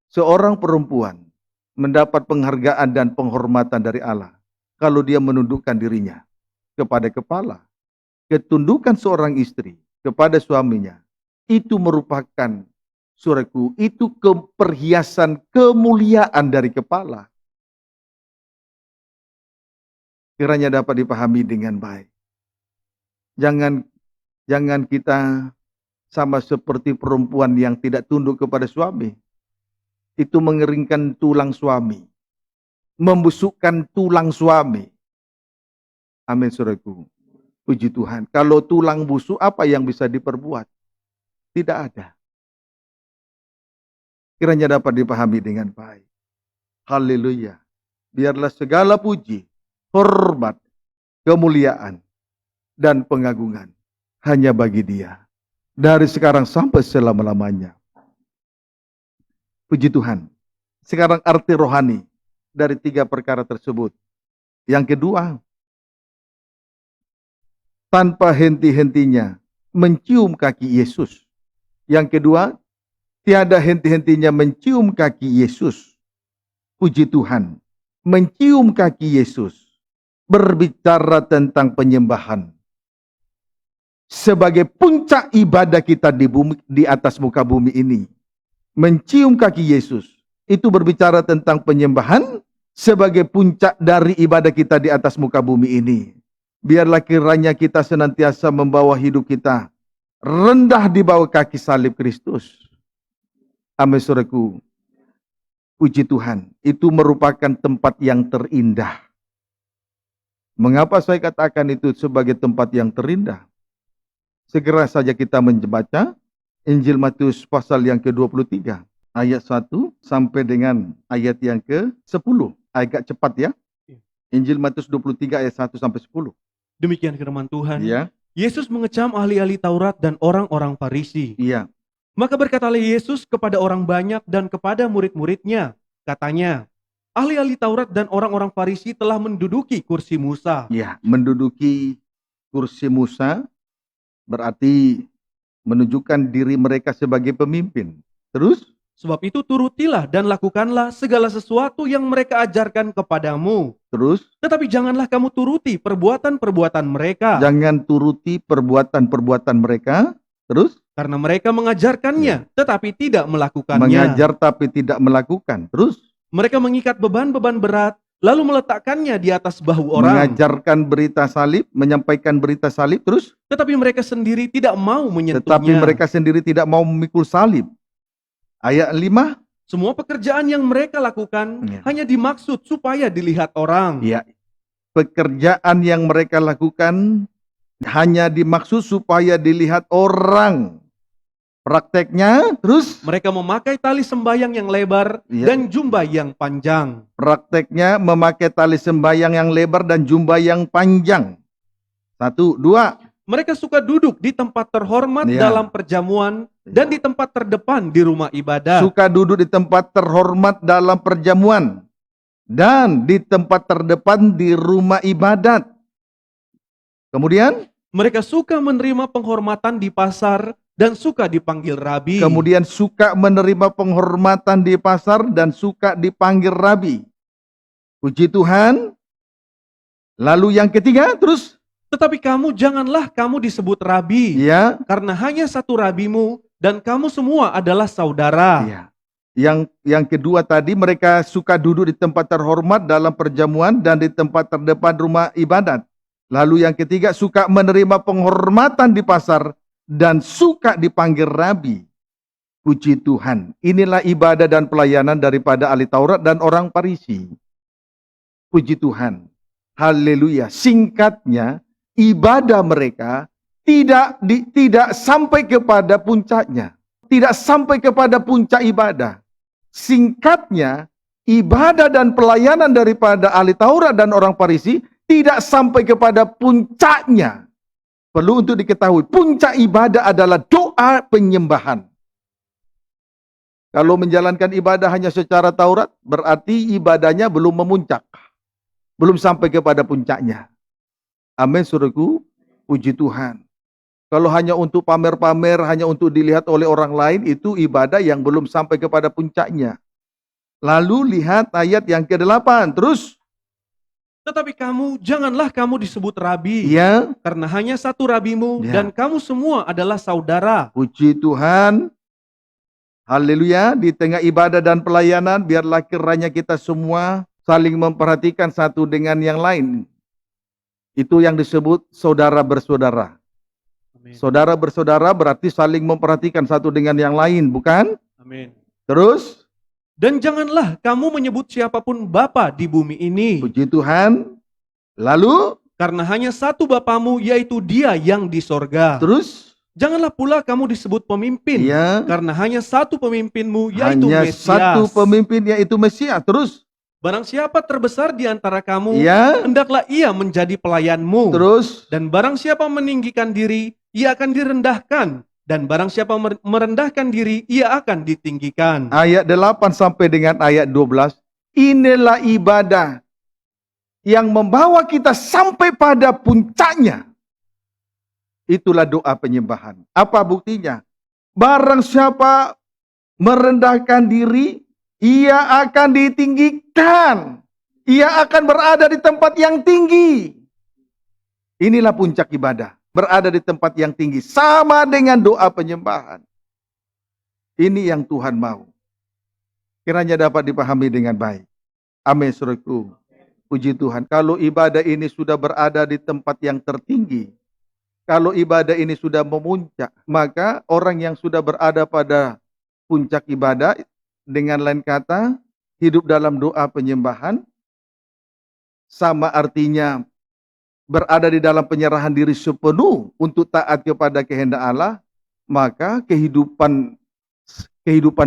Speaker 1: seorang perempuan mendapat penghargaan dan penghormatan dari Allah kalau dia menundukkan dirinya kepada kepala. Ketundukan seorang istri kepada suaminya itu merupakan, saudaraku, itu perhiasan kemuliaan dari kepala. Kiranya dapat dipahami dengan baik. Jangan kita sama seperti perempuan yang tidak tunduk kepada suami. Itu mengeringkan tulang suami. Membusukkan tulang suami. Amin, saudaraku. Puji Tuhan. Kalau tulang busuk, apa yang bisa diperbuat? Tidak ada. Kiranya dapat dipahami dengan baik. Haleluya. Biarlah segala puji, hormat, kemuliaan, dan pengagungan hanya bagi Dia. Dari sekarang sampai selama-lamanya. Puji Tuhan. Sekarang arti rohani dari 3 perkara tersebut. Yang kedua, tanpa henti-hentinya mencium kaki Yesus. Yang kedua, tiada henti-hentinya mencium kaki Yesus. Puji Tuhan. Mencium kaki Yesus. Berbicara tentang penyembahan. Sebagai puncak ibadah kita di atas muka bumi ini. Mencium kaki Yesus. Itu berbicara tentang penyembahan sebagai puncak dari ibadah kita di atas muka bumi ini. Biarlah kiranya kita senantiasa membawa hidup kita rendah di bawah kaki salib Kristus. Amin, saudaraku. Puji Tuhan. Itu merupakan tempat yang terindah. Mengapa saya katakan itu sebagai tempat yang terindah? Segera saja kita membaca Injil Matius pasal yang ke-23. Ayat 1 sampai dengan ayat yang ke-10. Agak cepat ya. Injil Matius 23 ayat 1 sampai 10.
Speaker 2: Demikian firman Tuhan.
Speaker 1: Iya.
Speaker 2: Yesus mengecam ahli-ahli Taurat dan orang-orang Farisi.
Speaker 1: Iya.
Speaker 2: Maka berkatalah Yesus kepada orang banyak dan kepada murid-muridnya. Katanya, ahli-ahli Taurat dan orang-orang Farisi telah menduduki kursi Musa.
Speaker 1: Iya, menduduki kursi Musa berarti menunjukkan diri mereka sebagai pemimpin. Terus?
Speaker 2: Sebab itu turutilah dan lakukanlah segala sesuatu yang mereka ajarkan kepadamu.
Speaker 1: Terus?
Speaker 2: Tetapi janganlah kamu turuti perbuatan-perbuatan mereka.
Speaker 1: Jangan turuti perbuatan-perbuatan mereka. Terus?
Speaker 2: Karena mereka mengajarkannya, tetapi tidak melakukannya.
Speaker 1: Mengajar tapi tidak melakukan. Terus?
Speaker 2: Mereka mengikat beban-beban berat, lalu meletakkannya di atas bahu orang.
Speaker 1: Mengajarkan berita salib, menyampaikan berita salib. Terus?
Speaker 2: Tetapi mereka sendiri tidak mau menyentuhnya.
Speaker 1: Tetapi mereka sendiri tidak mau memikul salib. Ayat 5.
Speaker 2: Semua pekerjaan yang mereka lakukan hanya dimaksud supaya dilihat orang.
Speaker 1: Ya, pekerjaan yang mereka lakukan hanya dimaksud supaya dilihat orang. Prakteknya, terus?
Speaker 2: Mereka memakai tali sembayang yang lebar dan jubah yang panjang.
Speaker 1: Prakteknya memakai tali sembayang yang lebar dan jubah yang panjang. 1, 2.
Speaker 2: Mereka suka duduk di tempat terhormat dalam perjamuan dan di tempat terdepan di rumah ibadah.
Speaker 1: Suka duduk di tempat terhormat dalam perjamuan dan di tempat terdepan di rumah ibadat. Kemudian?
Speaker 2: Mereka suka menerima penghormatan di pasar dan suka dipanggil rabi.
Speaker 1: Kemudian suka menerima penghormatan di pasar dan suka dipanggil rabi. Puji Tuhan. Lalu yang ketiga, terus?
Speaker 2: Tetapi kamu janganlah kamu disebut rabi.
Speaker 1: Ya.
Speaker 2: Karena hanya satu rabimu dan kamu semua adalah saudara.
Speaker 1: Ya. Yang kedua tadi, mereka suka duduk di tempat terhormat dalam perjamuan dan di tempat terdepan rumah ibadat. Lalu yang ketiga, suka menerima penghormatan di pasar dan suka dipanggil rabi. Puji Tuhan. Inilah ibadah dan pelayanan daripada ahli Taurat dan orang Farisi. Puji Tuhan. Haleluya. Singkatnya, ibadah mereka tidak sampai kepada puncaknya. Tidak sampai kepada puncak ibadah. Singkatnya, ibadah dan pelayanan daripada ahli Taurat dan orang Farisi tidak sampai kepada puncaknya. Perlu untuk diketahui, puncak ibadah adalah doa penyembahan. Kalau menjalankan ibadah hanya secara Taurat, berarti ibadahnya belum memuncak. Belum sampai kepada puncaknya. Amin, saudaraku. Puji Tuhan. Kalau hanya untuk pamer-pamer, hanya untuk dilihat oleh orang lain, itu ibadah yang belum sampai kepada puncaknya. Lalu lihat ayat yang ke-8. Terus.
Speaker 2: Tetapi janganlah kamu disebut rabi,
Speaker 1: Ya.
Speaker 2: karena hanya satu rabimu,
Speaker 1: Ya.
Speaker 2: dan kamu semua adalah saudara.
Speaker 1: Puji Tuhan. Haleluya. Di tengah ibadah dan pelayanan, biarlah kiranya kita semua saling memperhatikan satu dengan yang lain. Itu yang disebut saudara bersaudara.
Speaker 2: Amin.
Speaker 1: Saudara bersaudara berarti saling memperhatikan satu dengan yang lain, bukan?
Speaker 2: Amin.
Speaker 1: Terus.
Speaker 2: Dan janganlah kamu menyebut siapapun bapa di bumi ini.
Speaker 1: Puji Tuhan. Lalu.
Speaker 2: Karena hanya satu bapamu, yaitu Dia yang di sorga.
Speaker 1: Terus.
Speaker 2: Janganlah pula kamu disebut pemimpin.
Speaker 1: Ya.
Speaker 2: Karena hanya satu pemimpinmu, yaitu
Speaker 1: Hanya
Speaker 2: Mesias.
Speaker 1: satu pemimpin, yaitu Mesias. Terus.
Speaker 2: Barang siapa terbesar di antara kamu,
Speaker 1: Ya.
Speaker 2: hendaklah ia menjadi pelayanmu.
Speaker 1: Terus.
Speaker 2: Dan barang siapa meninggikan diri, ia akan direndahkan. Dan barang siapa merendahkan diri, ia akan ditinggikan.
Speaker 1: Ayat 8 sampai dengan ayat 12. Inilah ibadah yang membawa kita sampai pada puncaknya. Itulah doa penyembahan. Apa buktinya? Barang siapa merendahkan diri, ia akan ditinggikan. Ia akan berada di tempat yang tinggi. Inilah puncak ibadah. Berada di tempat yang tinggi. Sama dengan doa penyembahan. Ini yang Tuhan mau. Kiranya dapat dipahami dengan baik. Amin, saudaraku. Puji Tuhan. Kalau ibadah ini sudah berada di tempat yang tertinggi, kalau ibadah ini sudah memuncak, maka orang yang sudah berada pada puncak ibadah, dengan lain kata, hidup dalam doa penyembahan, sama artinya berada di dalam penyerahan diri sepenuh untuk taat kepada kehendak Allah, maka kehidupan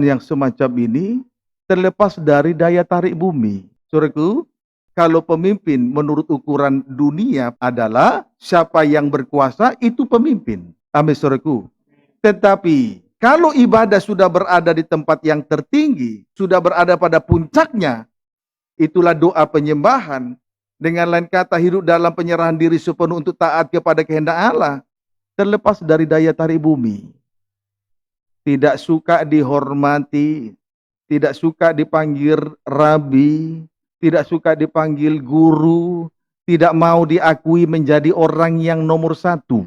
Speaker 1: yang semacam ini terlepas dari daya tarik bumi. Saudaraku, kalau pemimpin menurut ukuran dunia adalah siapa yang berkuasa itu pemimpin. Amin, saudaraku. Tetapi kalau ibadah sudah berada di tempat yang tertinggi, sudah berada pada puncaknya, itulah doa penyembahan. Dengan lain kata, hidup dalam penyerahan diri sepenuh untuk taat kepada kehendak Allah, terlepas dari daya tarik bumi. Tidak suka dihormati, tidak suka dipanggil rabi, tidak suka dipanggil guru, tidak mau diakui menjadi orang yang nomor satu.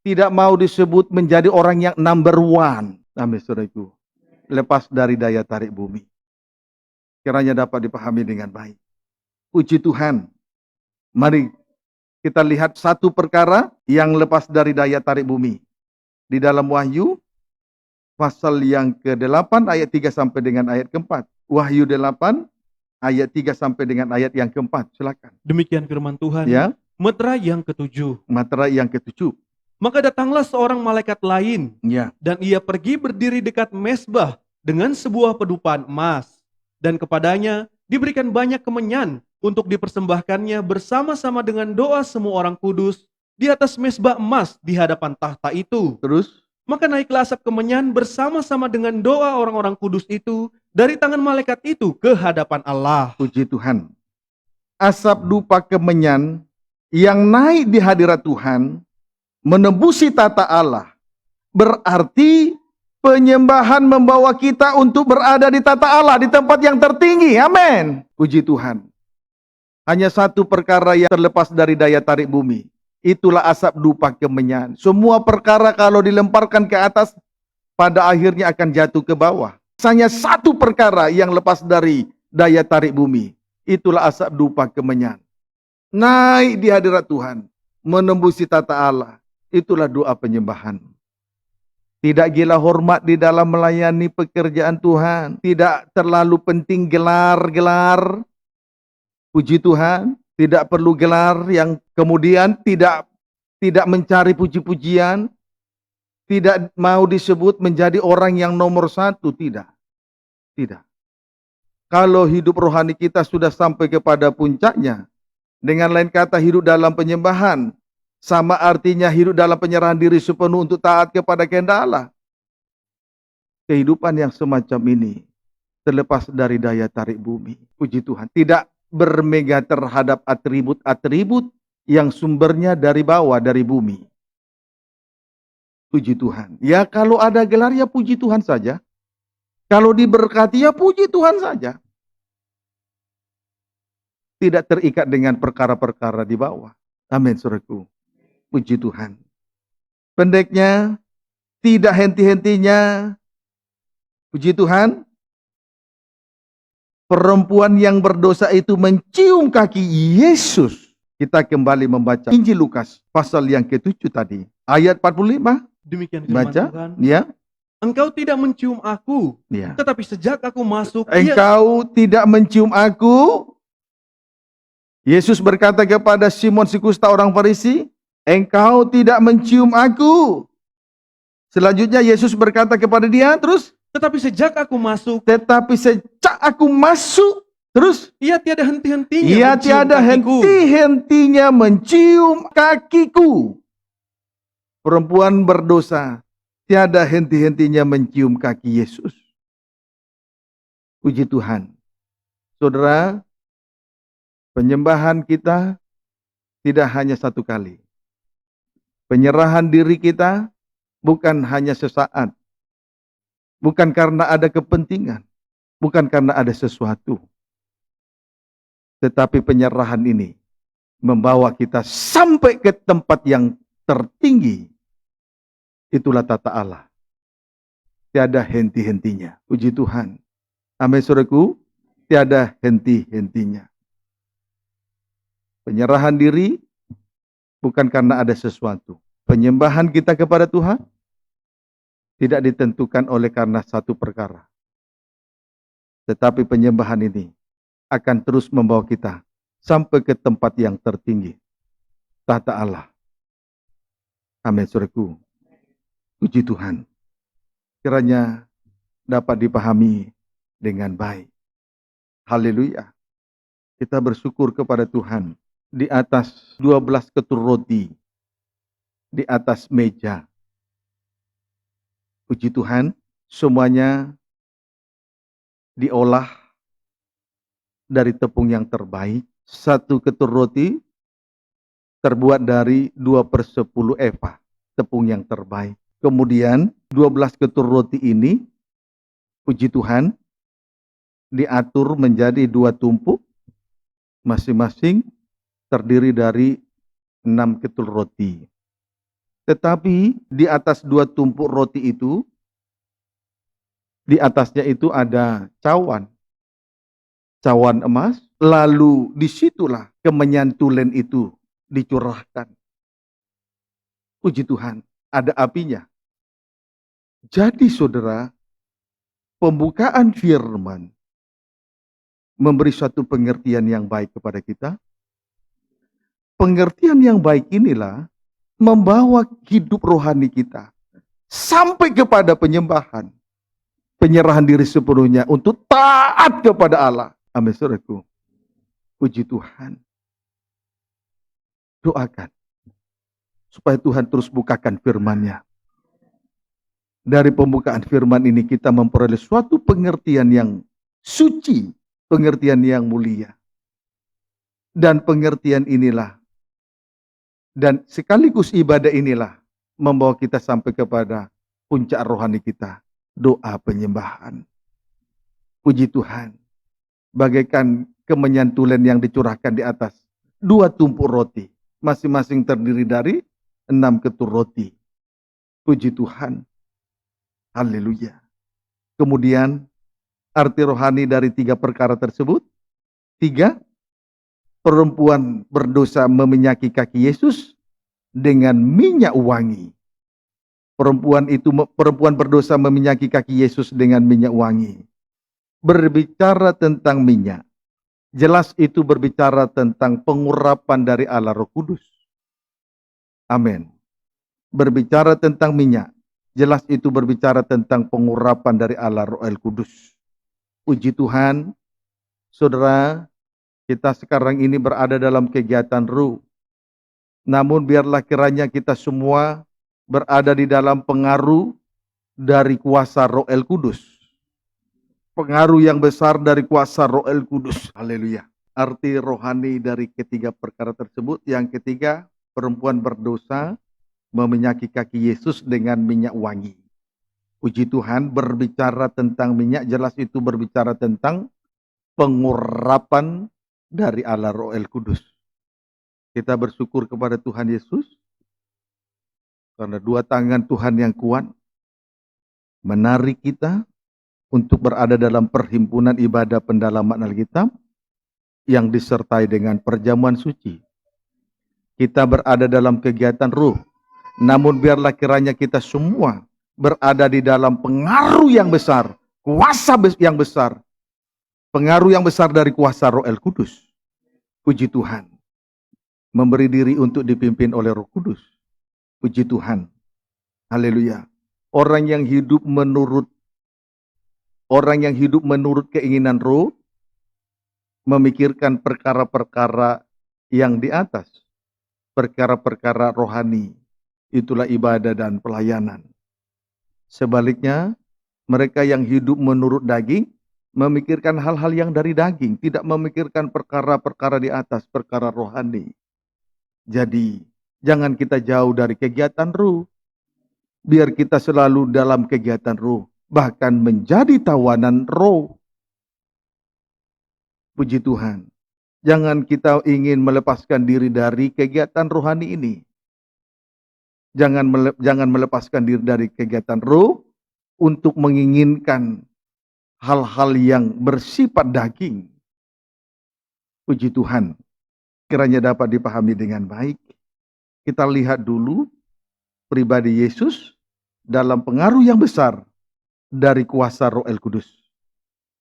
Speaker 1: Tidak mau disebut menjadi orang yang number one. Amin, saudaraku. Lepas dari daya tarik bumi. Kiranya dapat dipahami dengan baik. Puji Tuhan. Mari kita lihat satu perkara yang lepas dari daya tarik bumi. Di dalam Wahyu, pasal yang ke-8 ayat 3 sampai dengan ayat ke-4. Wahyu 8 ayat 3 sampai dengan ayat yang ke-4. Silakan.
Speaker 2: Demikian firman Tuhan.
Speaker 1: Ya.
Speaker 2: Meterai yang ke-7.
Speaker 1: Materai yang ke-7.
Speaker 2: Maka datanglah seorang malaikat lain,
Speaker 1: Ya.
Speaker 2: dan ia pergi berdiri dekat mezbah dengan sebuah pedupaan emas. Dan kepadanya diberikan banyak kemenyan untuk dipersembahkannya bersama-sama dengan doa semua orang kudus di atas mezbah emas di hadapan tahta itu.
Speaker 1: Terus.
Speaker 2: Maka naiklah asap kemenyan bersama-sama dengan doa orang-orang kudus itu dari tangan malaikat itu ke hadapan Allah.
Speaker 1: Puji Tuhan. Asap dupa kemenyan yang naik di hadirat Tuhan menembusi tata Allah. Berarti penyembahan membawa kita untuk berada di tata Allah, di tempat yang tertinggi. Amin. Puji Tuhan. Hanya satu perkara yang terlepas dari daya tarik bumi. Itulah asap dupa kemenyan. Semua perkara kalau dilemparkan ke atas, pada akhirnya akan jatuh ke bawah. Hanya satu perkara yang lepas dari daya tarik bumi. Itulah asap dupa kemenyan. naik di hadirat Tuhan, menembusi tata Allah. Itulah doa penyembahan. Tidak gila hormat di dalam melayani pekerjaan Tuhan. Tidak terlalu penting gelar-gelar. Puji Tuhan. Tidak perlu gelar yang kemudian tidak mencari puji-pujian. Tidak mau disebut menjadi orang yang nomor satu. Tidak. Tidak. Kalau hidup rohani kita sudah sampai kepada puncaknya. Dengan lain kata hidup dalam penyembahan. Sama artinya hidup dalam penyerahan diri sepenuh untuk taat kepada kehendak Allah. Kehidupan yang semacam ini terlepas dari daya tarik bumi. Puji Tuhan. Tidak bermega terhadap atribut-atribut yang sumbernya dari bawah, dari bumi. Puji Tuhan. Ya kalau ada gelar ya puji Tuhan saja. Kalau diberkati ya puji Tuhan saja. Tidak terikat dengan perkara-perkara di bawah. Amin, saudaraku. Puji Tuhan. Pendeknya, tidak henti-hentinya. Puji Tuhan. Perempuan yang berdosa itu mencium kaki Yesus. Kita kembali membaca Injil Lukas pasal yang ke-7 tadi. Ayat 45.
Speaker 2: Demikian firman
Speaker 1: Baca.
Speaker 2: Tuhan.
Speaker 1: Ya.
Speaker 2: Engkau tidak mencium aku,
Speaker 1: Ya.
Speaker 2: tetapi sejak aku masuk,
Speaker 1: Engkau tidak mencium aku. Yesus berkata kepada Simon si kusta orang Farisi, engkau tidak mencium aku. Selanjutnya Yesus berkata kepada dia, terus,
Speaker 2: tetapi sejak aku masuk,
Speaker 1: terus,
Speaker 2: ia tiada henti-hentinya
Speaker 1: ia
Speaker 2: mencium
Speaker 1: tiada
Speaker 2: kakiku.
Speaker 1: henti-hentinya mencium kakiku. Perempuan berdosa tiada henti-hentinya mencium kaki Yesus. Puji Tuhan. Saudara, penyembahan kita tidak hanya satu kali. Penyerahan diri kita bukan hanya sesaat. Bukan karena ada kepentingan. Bukan karena ada sesuatu. Tetapi penyerahan ini membawa kita sampai ke tempat yang tertinggi. Itulah tata Allah. Tiada henti-hentinya. Puji Tuhan. Amin, saudaraku. Tiada henti-hentinya. Penyerahan diri bukan karena ada sesuatu. Penyembahan kita kepada Tuhan tidak ditentukan oleh karena satu perkara. Tetapi penyembahan ini akan terus membawa kita sampai ke tempat yang tertinggi. Tata Allah. Amin, saudaraku. Puji Tuhan. Kiranya dapat dipahami dengan baik. Haleluya. Kita bersyukur kepada Tuhan. Di atas 12 ketur roti, di atas meja. Puji Tuhan, semuanya diolah dari tepung yang terbaik. Satu ketur roti terbuat dari 2/10 eva, tepung yang terbaik. Kemudian 12 ketur roti ini, puji Tuhan, diatur menjadi 2 tumpuk, masing-masing terdiri dari 6 ketul roti. Tetapi di atas 2 tumpuk roti itu, di atasnya itu ada cawan. Cawan emas, lalu disitulah kemenyan tulen itu dicurahkan. Puji Tuhan, ada apinya. Jadi saudara, pembukaan firman memberi suatu pengertian yang baik kepada kita. Pengertian yang baik inilah membawa hidup rohani kita sampai kepada penyembahan. Penyerahan diri sepenuhnya untuk taat kepada Allah. Amin, saudaraku. Puji Tuhan. Doakan supaya Tuhan terus bukakan firman-Nya. Dari pembukaan firman ini kita memperoleh suatu pengertian yang suci, pengertian yang mulia. Dan pengertian inilah dan sekaligus ibadah inilah membawa kita sampai kepada puncak rohani kita, doa penyembahan. Puji Tuhan, bagaikan kemenyan tulen yang dicurahkan di atas 2 tumpuk roti, masing-masing terdiri dari 6 ketur roti. Puji Tuhan, haleluya. Kemudian arti rohani dari 3 perkara tersebut, 3 perempuan berdosa meminyaki kaki Yesus dengan minyak wangi. Perempuan berdosa meminyaki kaki Yesus dengan minyak wangi. Berbicara tentang minyak, jelas itu berbicara tentang pengurapan dari Allah Roh Kudus. Amin. Berbicara tentang minyak, jelas itu berbicara tentang pengurapan dari Allah Roh Kudus. Puji Tuhan, saudara, kita sekarang ini berada dalam kegiatan ruh. Namun biarlah kiranya kita semua berada di dalam pengaruh dari kuasa Roh Kudus. Pengaruh yang besar dari kuasa Roh Kudus. Haleluya. Arti rohani dari ketiga perkara tersebut. Yang ketiga, perempuan berdosa meminyaki kaki Yesus dengan minyak wangi. Puji Tuhan, berbicara tentang minyak, jelas itu berbicara tentang pengurapan dari Allah Roh Kudus. Kita bersyukur kepada Tuhan Yesus karena dua tangan Tuhan yang kuat menarik kita untuk berada dalam perhimpunan ibadah pendalaman Alkitab yang disertai dengan perjamuan suci. Kita berada dalam kegiatan ruh, namun biarlah kiranya kita semua berada di dalam pengaruh yang besar, kuasa yang besar, pengaruh yang besar dari kuasa Roh Kudus. Puji Tuhan. Memberi diri untuk dipimpin oleh Roh Kudus. Puji Tuhan. Haleluya. Orang yang hidup menurut keinginan roh, memikirkan perkara-perkara yang di atas, perkara-perkara rohani, itulah ibadah dan pelayanan. Sebaliknya, mereka yang hidup menurut daging, memikirkan hal-hal yang dari daging, tidak memikirkan perkara-perkara di atas, perkara rohani. Jadi, jangan kita jauh dari kegiatan ruh. Biar kita selalu dalam kegiatan ruh, bahkan menjadi tawanan roh. Puji Tuhan. Jangan kita ingin melepaskan diri dari kegiatan rohani ini. Jangan melepaskan diri dari kegiatan roh untuk menginginkan hal-hal yang bersifat daging. Puji Tuhan. Kiranya dapat dipahami dengan baik. Kita lihat dulu pribadi Yesus dalam pengaruh yang besar dari kuasa Roh Kudus.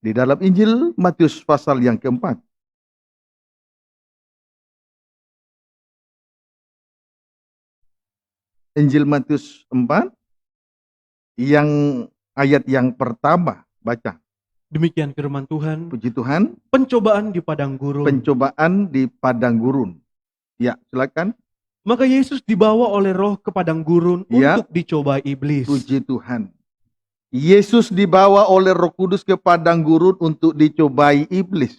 Speaker 1: Di dalam Injil Matius pasal yang keempat. Injil Matius 4 yang ayat yang pertama, baca.
Speaker 2: Demikian firman Tuhan.
Speaker 1: Puji Tuhan.
Speaker 2: Pencobaan di padang gurun.
Speaker 1: Pencobaan di padang gurun. Ya, silakan.
Speaker 2: Maka Yesus dibawa oleh Roh ke padang gurun
Speaker 1: Ya.
Speaker 2: untuk dicobai iblis.
Speaker 1: Puji Tuhan. Yesus dibawa oleh Roh Kudus ke padang gurun untuk dicobai iblis.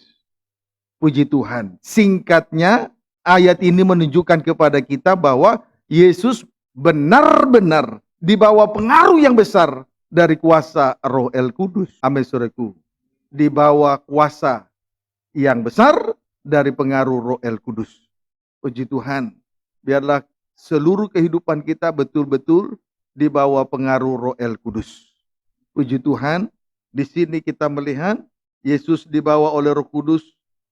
Speaker 1: Puji Tuhan. Singkatnya, ayat ini menunjukkan kepada kita bahwa Yesus benar-benar dibawa pengaruh yang besar dari kuasa Roh Kudus. Amin, saudaraku. Dibawa kuasa yang besar dari pengaruh Roh Kudus. Puji Tuhan. Biarlah seluruh kehidupan kita betul-betul dibawa pengaruh Roh Kudus. Puji Tuhan, di sini kita melihat Yesus dibawa oleh Roh Kudus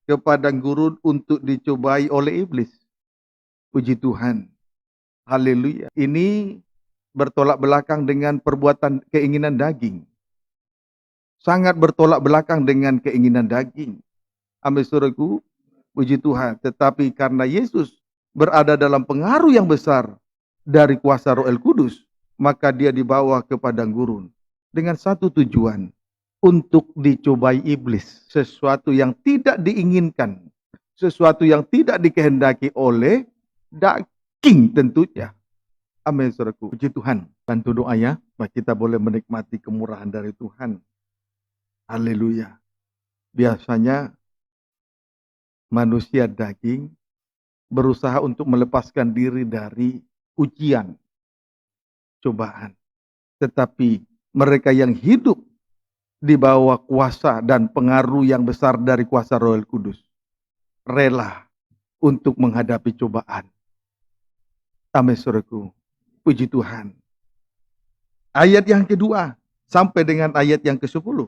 Speaker 1: ke padang gurun untuk dicobai oleh iblis. Puji Tuhan. Haleluya. Ini bertolak belakang dengan perbuatan keinginan daging. Sangat bertolak belakang dengan keinginan daging. Amin, saudaraku. Puji Tuhan. Tetapi karena Yesus berada dalam pengaruh yang besar dari kuasa Roh Kudus, maka dia dibawa ke padang gurun dengan satu tujuan, untuk dicobai iblis, sesuatu yang tidak diinginkan, sesuatu yang tidak dikehendaki oleh daging tentunya. Amin, saudaraku. Puji Tuhan. Bantu doanya, bahwa kita boleh menikmati kemurahan dari Tuhan. Haleluya. Biasanya manusia daging berusaha untuk melepaskan diri dari ujian, cobaan. Tetapi mereka yang hidup di bawah kuasa dan pengaruh yang besar dari kuasa Roh Kudus, rela untuk menghadapi cobaan. Amin, saudaraku. Puji Tuhan. Ayat yang kedua sampai dengan ayat yang ke-10.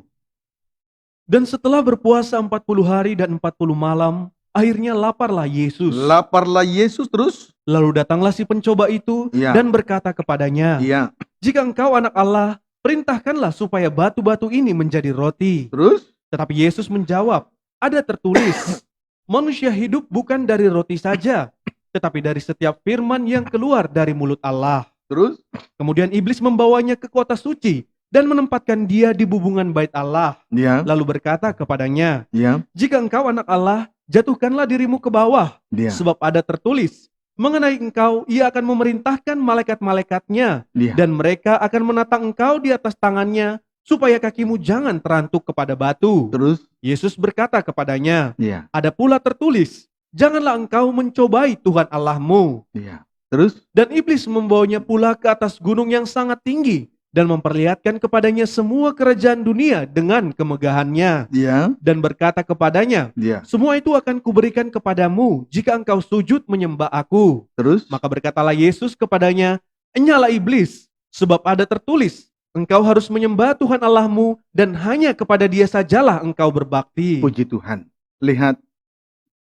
Speaker 2: Dan setelah berpuasa 40 hari dan 40 malam, Akhirnya laparlah Yesus.
Speaker 1: Laparlah Yesus terus.
Speaker 2: Lalu datanglah si pencoba itu
Speaker 1: Iya.
Speaker 2: dan berkata kepadanya,
Speaker 1: Iya.
Speaker 2: "Jika engkau anak Allah, perintahkanlah supaya batu-batu ini menjadi roti."
Speaker 1: Terus.
Speaker 2: Tetapi Yesus menjawab, "Ada tertulis, manusia hidup bukan dari roti saja, tetapi dari setiap firman yang keluar dari mulut Allah."
Speaker 1: Terus.
Speaker 2: Kemudian iblis membawanya ke kota suci dan menempatkan dia di bubungan bait Allah.
Speaker 1: Iya.
Speaker 2: Lalu berkata kepadanya,
Speaker 1: Iya.
Speaker 2: "Jika engkau anak Allah, jatuhkanlah dirimu ke bawah,
Speaker 1: Iya.
Speaker 2: sebab ada tertulis, mengenai engkau ia akan memerintahkan malaikat-malaikatnya,
Speaker 1: Iya.
Speaker 2: dan mereka akan menatang engkau di atas tangannya, supaya kakimu jangan terantuk kepada batu."
Speaker 1: Terus.
Speaker 2: Yesus berkata kepadanya,
Speaker 1: Iya.
Speaker 2: "Ada pula tertulis, janganlah engkau mencobai Tuhan Allahmu."
Speaker 1: Iya. Terus.
Speaker 2: Dan iblis membawanya pula ke atas gunung yang sangat tinggi dan memperlihatkan kepadanya semua kerajaan dunia dengan kemegahannya,
Speaker 1: Iya.
Speaker 2: dan berkata kepadanya,
Speaker 1: Iya.
Speaker 2: "Semua itu akan kuberikan kepadamu jika engkau sujud menyembah aku."
Speaker 1: Terus.
Speaker 2: Maka berkatalah Yesus kepadanya, "Enyalah iblis, sebab ada tertulis, engkau harus menyembah Tuhan Allahmu dan hanya kepada Dia sajalah engkau berbakti."
Speaker 1: Puji Tuhan. Lihat,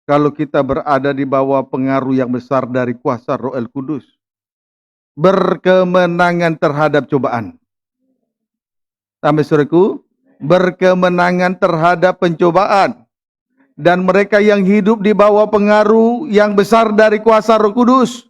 Speaker 1: kalau kita berada di bawah pengaruh yang besar dari kuasa Roh El Kudus, berkemenangan terhadap cobaan. Sampai suruhku, berkemenangan terhadap pencobaan. Dan mereka yang hidup di bawah pengaruh yang besar dari kuasa Roh Kudus,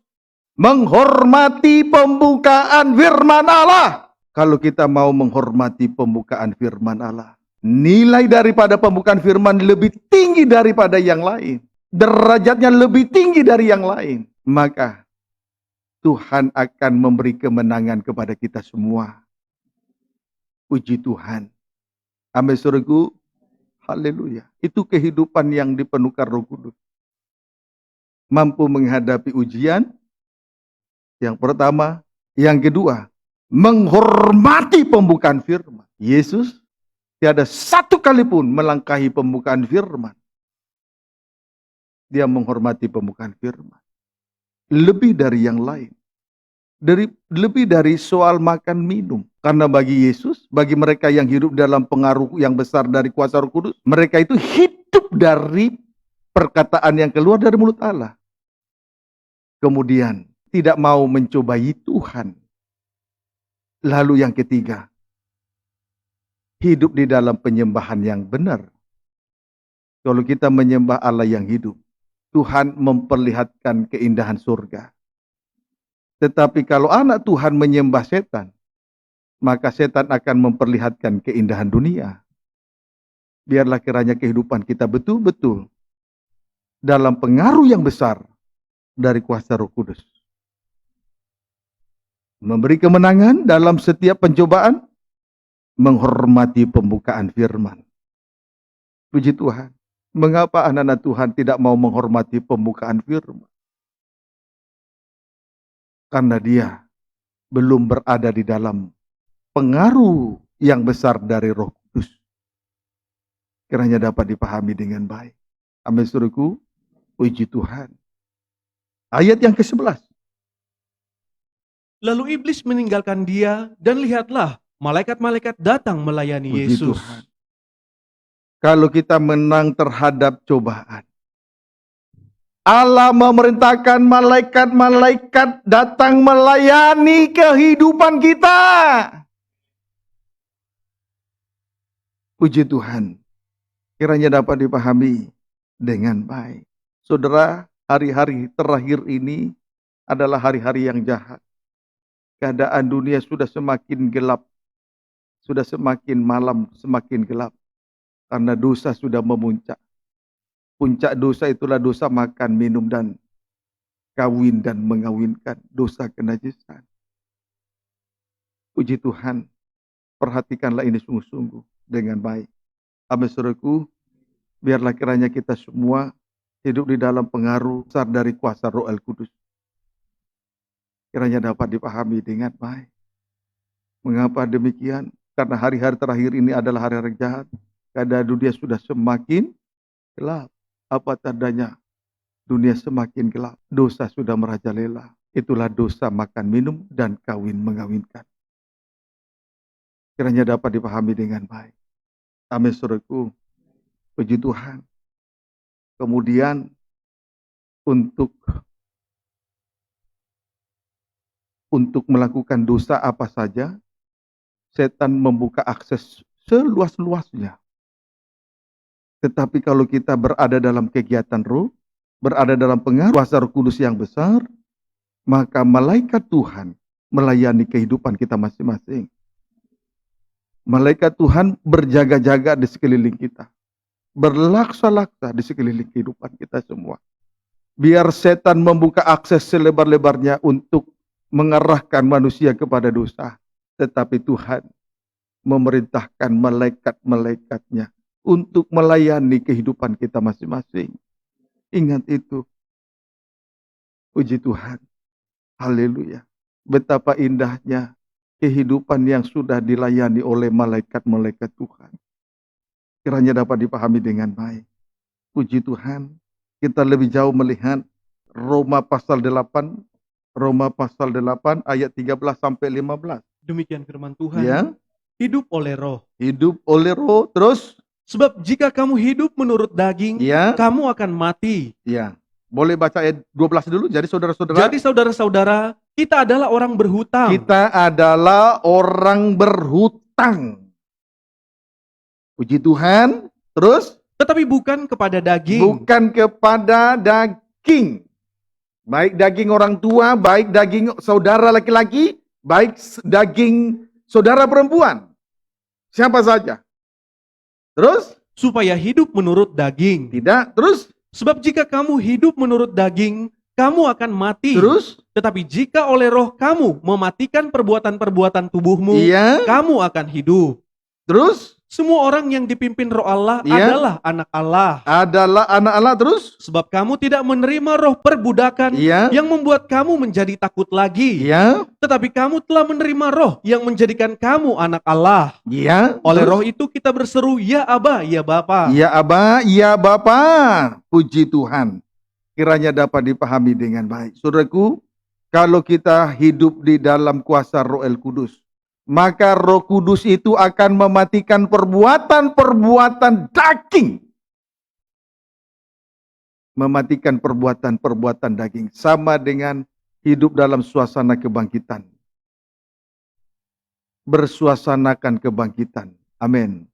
Speaker 1: menghormati pembukaan firman Allah. Kalau kita mau menghormati pembukaan firman Allah, nilai daripada pembukaan firman lebih tinggi daripada yang lain. Derajatnya lebih tinggi dari yang lain. Maka Tuhan akan memberi kemenangan kepada kita semua. Puji Tuhan. Amin suruhku. Haleluya. Itu kehidupan yang dipenuhkan Roh Kudus. Mampu menghadapi ujian. Yang pertama. Yang kedua. Menghormati pembukaan firman. Yesus tiada satu kali pun melangkahi pembukaan firman. Dia menghormati pembukaan firman. Lebih dari yang lain. Lebih dari soal makan minum. Karena bagi Yesus, bagi mereka yang hidup dalam pengaruh yang besar dari kuasa Roh Kudus, mereka itu hidup dari perkataan yang keluar dari mulut Allah. Kemudian, tidak mau mencobai Tuhan. Lalu yang ketiga, hidup di dalam penyembahan yang benar. Kalau kita menyembah Allah yang hidup, Tuhan memperlihatkan keindahan surga. Tetapi kalau anak Tuhan menyembah setan, maka setan akan memperlihatkan keindahan dunia. Biarlah kiranya kehidupan kita betul-betul dalam pengaruh yang besar dari kuasa Roh Kudus. Memberi kemenangan dalam setiap pencobaan, menghormati pembukaan firman. Puji Tuhan. Mengapa anak-anak Tuhan tidak mau menghormati pembukaan firman? Karena dia belum berada di dalam pengaruh yang besar dari Roh Kudus. Kiranya dapat dipahami dengan baik. Amin suruhku, puji Tuhan. Ayat yang ke-11.
Speaker 2: Lalu iblis meninggalkan dia, dan lihatlah, malaikat-malaikat datang melayani
Speaker 1: Puji
Speaker 2: Yesus.
Speaker 1: Tuhan. Kalau kita menang terhadap cobaan, Allah memerintahkan malaikat-malaikat datang melayani kehidupan kita. Puji Tuhan. Kiranya dapat dipahami dengan baik. Saudara, hari-hari terakhir ini adalah hari-hari yang jahat. Keadaan dunia sudah semakin gelap. Sudah semakin malam, semakin gelap. Karena dosa sudah memuncak. Puncak dosa itulah dosa makan, minum, dan kawin dan mengawinkan. Dosa kenajisan. Puji Tuhan. Perhatikanlah ini sungguh-sungguh dengan baik. Amin saudaraku. Biarlah kiranya kita semua hidup di dalam pengaruh besar dari kuasa Roh El Kudus. Kiranya dapat dipahami dengan baik. Mengapa demikian? Karena hari-hari terakhir ini adalah hari-hari jahat. Keadaan dunia sudah semakin gelap. Apa tandanya? Dunia semakin gelap. Dosa sudah merajalela. Itulah dosa makan minum dan kawin mengawinkan. Kiranya dapat dipahami dengan baik. Amin saudaraku. Puji Tuhan. Kemudian untuk melakukan dosa apa saja, setan membuka akses seluas-luasnya. Tetapi kalau kita berada dalam kegiatan roh, berada dalam pengaruh kuasa Roh Kudus yang besar, maka malaikat Tuhan melayani kehidupan kita masing-masing. Malaikat Tuhan berjaga-jaga di sekeliling kita. Berlaksa-laksa di sekeliling kehidupan kita semua. Biar setan membuka akses selebar-lebarnya untuk mengarahkan manusia kepada dosa. Tetapi Tuhan memerintahkan malaikat-malaikatnya untuk melayani kehidupan kita masing-masing. Ingat itu. Puji Tuhan. Haleluya. Betapa indahnya kehidupan yang sudah dilayani oleh malaikat-malaikat Tuhan. Kiranya dapat dipahami dengan baik. Puji Tuhan. Kita lebih jauh melihat Roma pasal 8 ayat 13 sampai 15.
Speaker 2: Demikian firman Tuhan.
Speaker 1: Ya.
Speaker 2: Hidup oleh roh.
Speaker 1: Hidup oleh roh. Terus?
Speaker 2: Sebab jika kamu hidup menurut daging,
Speaker 1: Ya.
Speaker 2: kamu akan mati.
Speaker 1: Ya. Boleh baca ayat 12 dulu. Jadi saudara-saudara.
Speaker 2: Jadi saudara-saudara, kita adalah orang berhutang.
Speaker 1: Kita adalah orang berhutang. Puji Tuhan. Terus?
Speaker 2: Tetapi bukan kepada daging.
Speaker 1: Bukan kepada daging. Baik daging orang tua, baik daging saudara laki-laki, baik daging saudara perempuan. Siapa saja. Terus?
Speaker 2: Supaya hidup menurut daging.
Speaker 1: Tidak. Terus?
Speaker 2: Sebab jika kamu hidup menurut daging, kamu akan mati.
Speaker 1: Terus?
Speaker 2: Tetapi jika oleh roh kamu mematikan perbuatan-perbuatan tubuhmu,
Speaker 1: Iya.
Speaker 2: kamu akan hidup.
Speaker 1: Terus?
Speaker 2: Semua orang yang dipimpin roh Allah
Speaker 1: Iya.
Speaker 2: adalah anak Allah.
Speaker 1: Adalah anak Allah. Terus?
Speaker 2: Sebab kamu tidak menerima roh perbudakan
Speaker 1: Iya.
Speaker 2: yang membuat kamu menjadi takut lagi.
Speaker 1: Iya.
Speaker 2: Tetapi kamu telah menerima roh yang menjadikan kamu anak Allah.
Speaker 1: Iya.
Speaker 2: Oleh
Speaker 1: Terus?
Speaker 2: roh itu kita berseru, ya Aba, ya Bapa.
Speaker 1: Ya Aba, ya Bapa. Puji Tuhan. Kiranya dapat dipahami dengan baik. Saudaraku, kalau kita hidup di dalam kuasa Roh El Kudus, maka Roh Kudus itu akan mematikan perbuatan-perbuatan daging. Mematikan perbuatan-perbuatan daging. Sama dengan hidup dalam suasana kebangkitan. Bersuasanakan kebangkitan. Amin.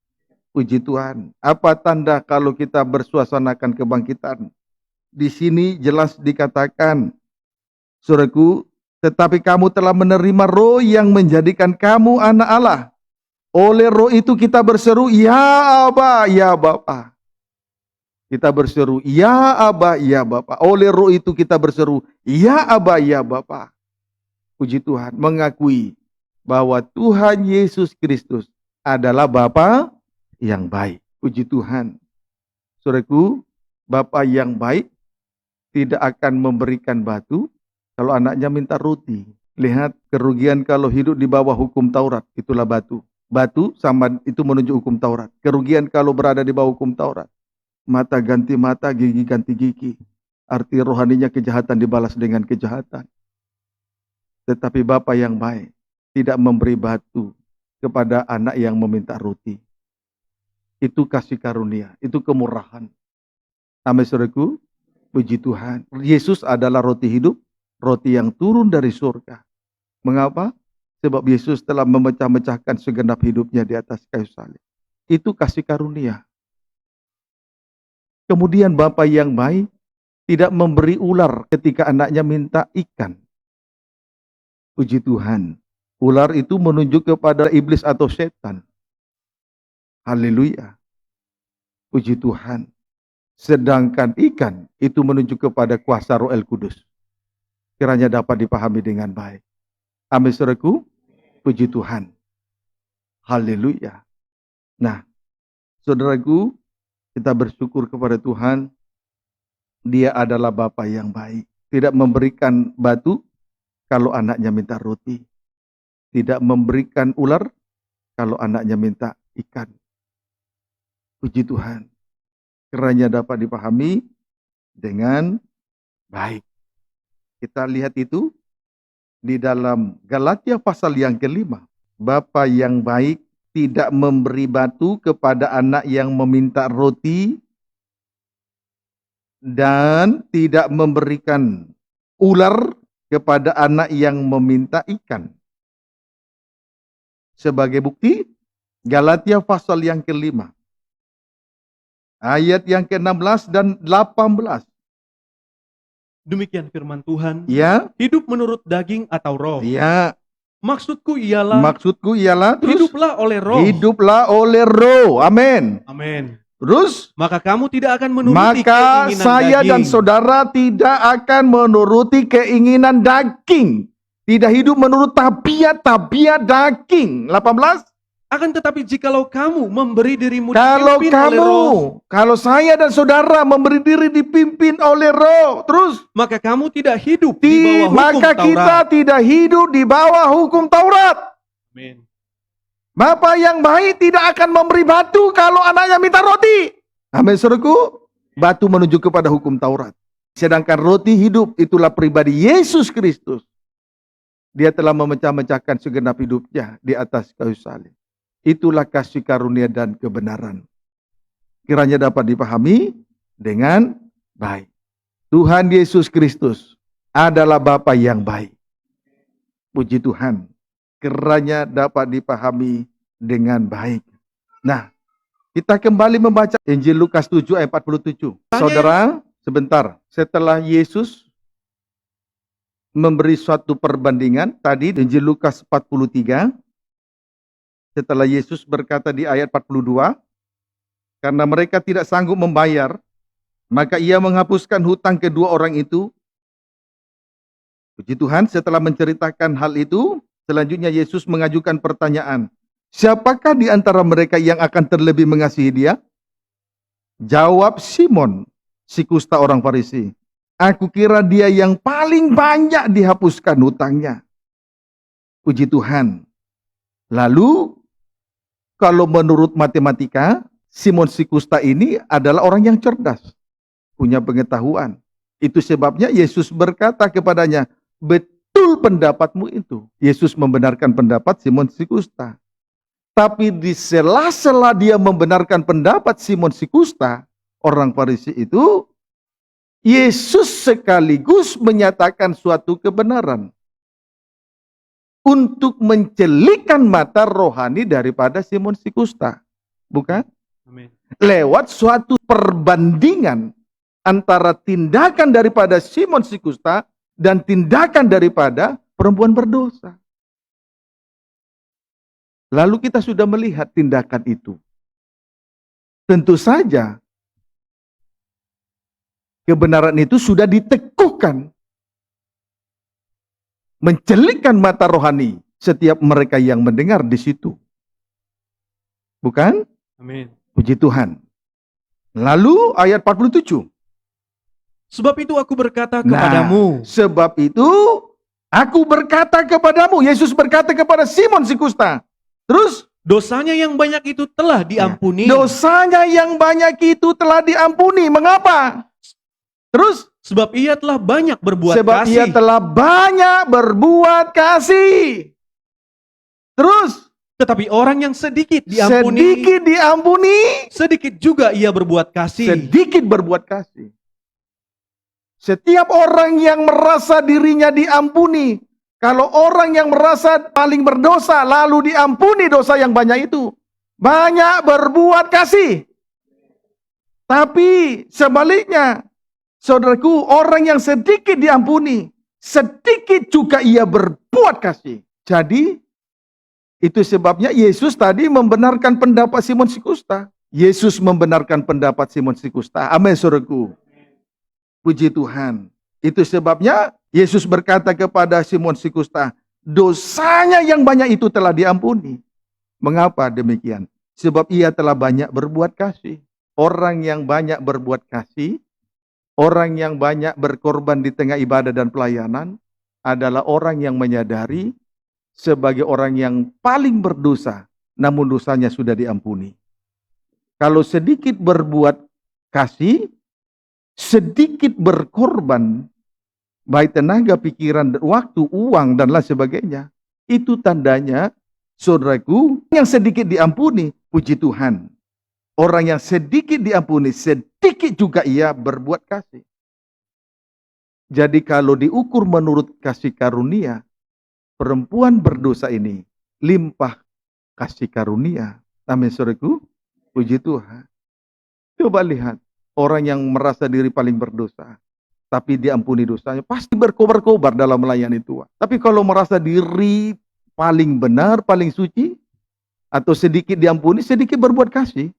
Speaker 1: Puji Tuhan. Apa tanda kalau kita bersuasanakan kebangkitan? Di sini jelas dikatakan, saudaraku, tetapi kamu telah menerima roh yang menjadikan kamu anak Allah. Oleh roh itu kita berseru, ya Aba, ya Bapa. Kita berseru, ya Aba, ya Bapa. Oleh roh itu kita berseru, ya Aba, ya Bapa. Puji Tuhan, mengakui bahwa Tuhan Yesus Kristus adalah Bapa yang baik. Puji Tuhan. Saudaraku, Bapa yang baik tidak akan memberikan batu kalau anaknya minta roti. Lihat kerugian kalau hidup di bawah hukum Taurat, itulah batu. Batu sama itu menunjuk hukum Taurat. Kerugian kalau berada di bawah hukum Taurat. Mata ganti mata, gigi ganti gigi. Arti rohaninya kejahatan dibalas dengan kejahatan. Tetapi Bapa yang baik tidak memberi batu kepada anak yang meminta roti. Itu kasih karunia, itu kemurahan. Amin saudaraku, puji Tuhan. Yesus adalah roti hidup, roti yang turun dari surga. Mengapa? Sebab Yesus telah memecah-mecahkan segenap hidupnya di atas kayu salib. Itu kasih karunia. Kemudian Bapa yang baik tidak memberi ular ketika anaknya minta ikan. Puji Tuhan. Ular itu menunjuk kepada iblis atau setan. Haleluya. Puji Tuhan. Sedangkan ikan itu menunjuk kepada kuasa Roh El Kudus. Kiranya dapat dipahami dengan baik. Amin saudaraku. Puji Tuhan. Haleluya. Nah, saudaraku, kita bersyukur kepada Tuhan. Dia adalah Bapa yang baik. Tidak memberikan batu kalau anaknya minta roti. Tidak memberikan ular kalau anaknya minta ikan. Puji Tuhan. Kiranya dapat dipahami dengan baik. Kita lihat itu di dalam Galatia pasal yang kelima. Bapa yang baik tidak memberi batu kepada anak yang meminta roti. dan tidak memberikan ular kepada anak yang meminta ikan. Sebagai bukti, Galatia pasal yang ke-5, ayat yang ke-16 dan 18.
Speaker 2: Demikian firman Tuhan.
Speaker 1: Ya,
Speaker 2: Hidup menurut daging atau roh.
Speaker 1: ya.
Speaker 2: Maksudku ialah
Speaker 1: Maksudku ialah terus
Speaker 2: hiduplah oleh roh.
Speaker 1: hiduplah oleh roh. Amin.
Speaker 2: Amin.
Speaker 1: Terus,
Speaker 2: Maka kamu tidak akan menuruti
Speaker 1: maka
Speaker 2: keinginan
Speaker 1: saya
Speaker 2: daging.
Speaker 1: dan saudara tidak akan menuruti keinginan daging. Tidak hidup menurut tabiat daging. 18.
Speaker 2: Akan tetapi jikalau kamu memberi dirimu
Speaker 1: Kalau
Speaker 2: dipimpin oleh roh,
Speaker 1: kalau saya dan saudara memberi diri dipimpin oleh roh, terus
Speaker 2: maka kamu tidak hidup di bawah hukum
Speaker 1: maka kita
Speaker 2: Taurat.
Speaker 1: tidak hidup di bawah hukum Taurat.
Speaker 2: Amin.
Speaker 1: Bapak yang baik tidak akan memberi batu kalau anaknya minta roti. Amin, saudaraku. Batu menunjuk kepada hukum Taurat. Sedangkan roti hidup itulah pribadi Yesus Kristus. Dia telah memecah-mecahkan segenap hidupnya di atas kayu salib. Itulah kasih karunia dan kebenaran. Kiranya dapat dipahami dengan baik. Tuhan Yesus Kristus adalah Bapa yang baik. Puji Tuhan. Kiranya dapat dipahami dengan baik. Nah, kita kembali membaca Injil Lukas 7 ayat 47. Saudara, sebentar. Setelah Yesus memberi suatu perbandingan, tadi Injil Lukas 43, setelah Yesus berkata di ayat 42, karena mereka tidak sanggup membayar, maka ia menghapuskan hutang kedua orang itu. Puji Tuhan, setelah menceritakan hal itu, selanjutnya Yesus mengajukan pertanyaan, siapakah di antara mereka yang akan terlebih mengasihi dia? Jawab Simon, si kusta orang Farisi. Aku kira dia yang paling banyak dihapuskan hutangnya. Puji Tuhan. Lalu, kalau menurut matematika, Simon si kusta ini adalah orang yang cerdas. Punya pengetahuan. Itu sebabnya Yesus berkata kepadanya, betul pendapatmu itu. Yesus membenarkan pendapat Simon si kusta. Tapi di sela-sela dia membenarkan pendapat Simon si kusta, orang Farisi itu, Yesus sekaligus menyatakan suatu kebenaran untuk mencelikan mata rohani daripada Simon si kusta. Bukan?
Speaker 2: Amin.
Speaker 1: Lewat suatu perbandingan antara tindakan daripada Simon si kusta dan tindakan daripada perempuan berdosa. Lalu kita sudah melihat tindakan itu. Tentu saja kebenaran itu sudah diteguhkan. Mencelikkan mata rohani setiap mereka yang mendengar di situ. Bukan?
Speaker 2: Amin.
Speaker 1: Puji Tuhan. Lalu ayat 47.
Speaker 2: Sebab itu aku berkata kepadamu.
Speaker 1: Sebab itu aku berkata kepadamu. Yesus berkata kepada Simon si kusta. Terus?
Speaker 2: Dosanya yang banyak itu telah diampuni.
Speaker 1: Dosanya yang banyak itu telah diampuni. Mengapa? Terus?
Speaker 2: Sebab ia telah banyak berbuat
Speaker 1: Sebab
Speaker 2: kasih.
Speaker 1: ia telah banyak berbuat kasih. Terus?
Speaker 2: Tetapi orang yang sedikit diampuni,
Speaker 1: Sedikit diampuni,
Speaker 2: sedikit juga ia berbuat kasih.
Speaker 1: sedikit berbuat kasih. Setiap orang yang merasa dirinya diampuni, kalau orang yang merasa paling berdosa lalu diampuni dosa yang banyak itu, banyak berbuat kasih. Tapi sebaliknya, saudaraku, orang yang sedikit diampuni, sedikit juga ia berbuat kasih. Jadi, itu sebabnya Yesus tadi membenarkan pendapat Simon si kusta. Yesus membenarkan pendapat Simon si kusta. Amin, saudaraku. Puji Tuhan. Itu sebabnya Yesus berkata kepada Simon si kusta, dosanya yang banyak itu telah diampuni. Mengapa demikian? Sebab ia telah banyak berbuat kasih. Orang yang banyak berbuat kasih, orang yang banyak berkorban di tengah ibadah dan pelayanan, adalah orang yang menyadari sebagai orang yang paling berdosa, namun dosanya sudah diampuni. Kalau sedikit berbuat kasih, sedikit berkorban, baik tenaga, pikiran, waktu, uang, dan lain sebagainya, itu tandanya, saudaraku, yang sedikit diampuni, puji Tuhan. Orang yang sedikit diampuni, sedikit juga ia berbuat kasih. Jadi kalau diukur menurut kasih karunia, perempuan berdosa ini limpah kasih karunia. Amin, saudaraku. Puji Tuhan. Coba lihat, orang yang merasa diri paling berdosa, tapi diampuni dosanya, pasti berkobar-kobar dalam melayani Tuhan. Tapi kalau merasa diri paling benar, paling suci, atau sedikit diampuni, sedikit berbuat kasih.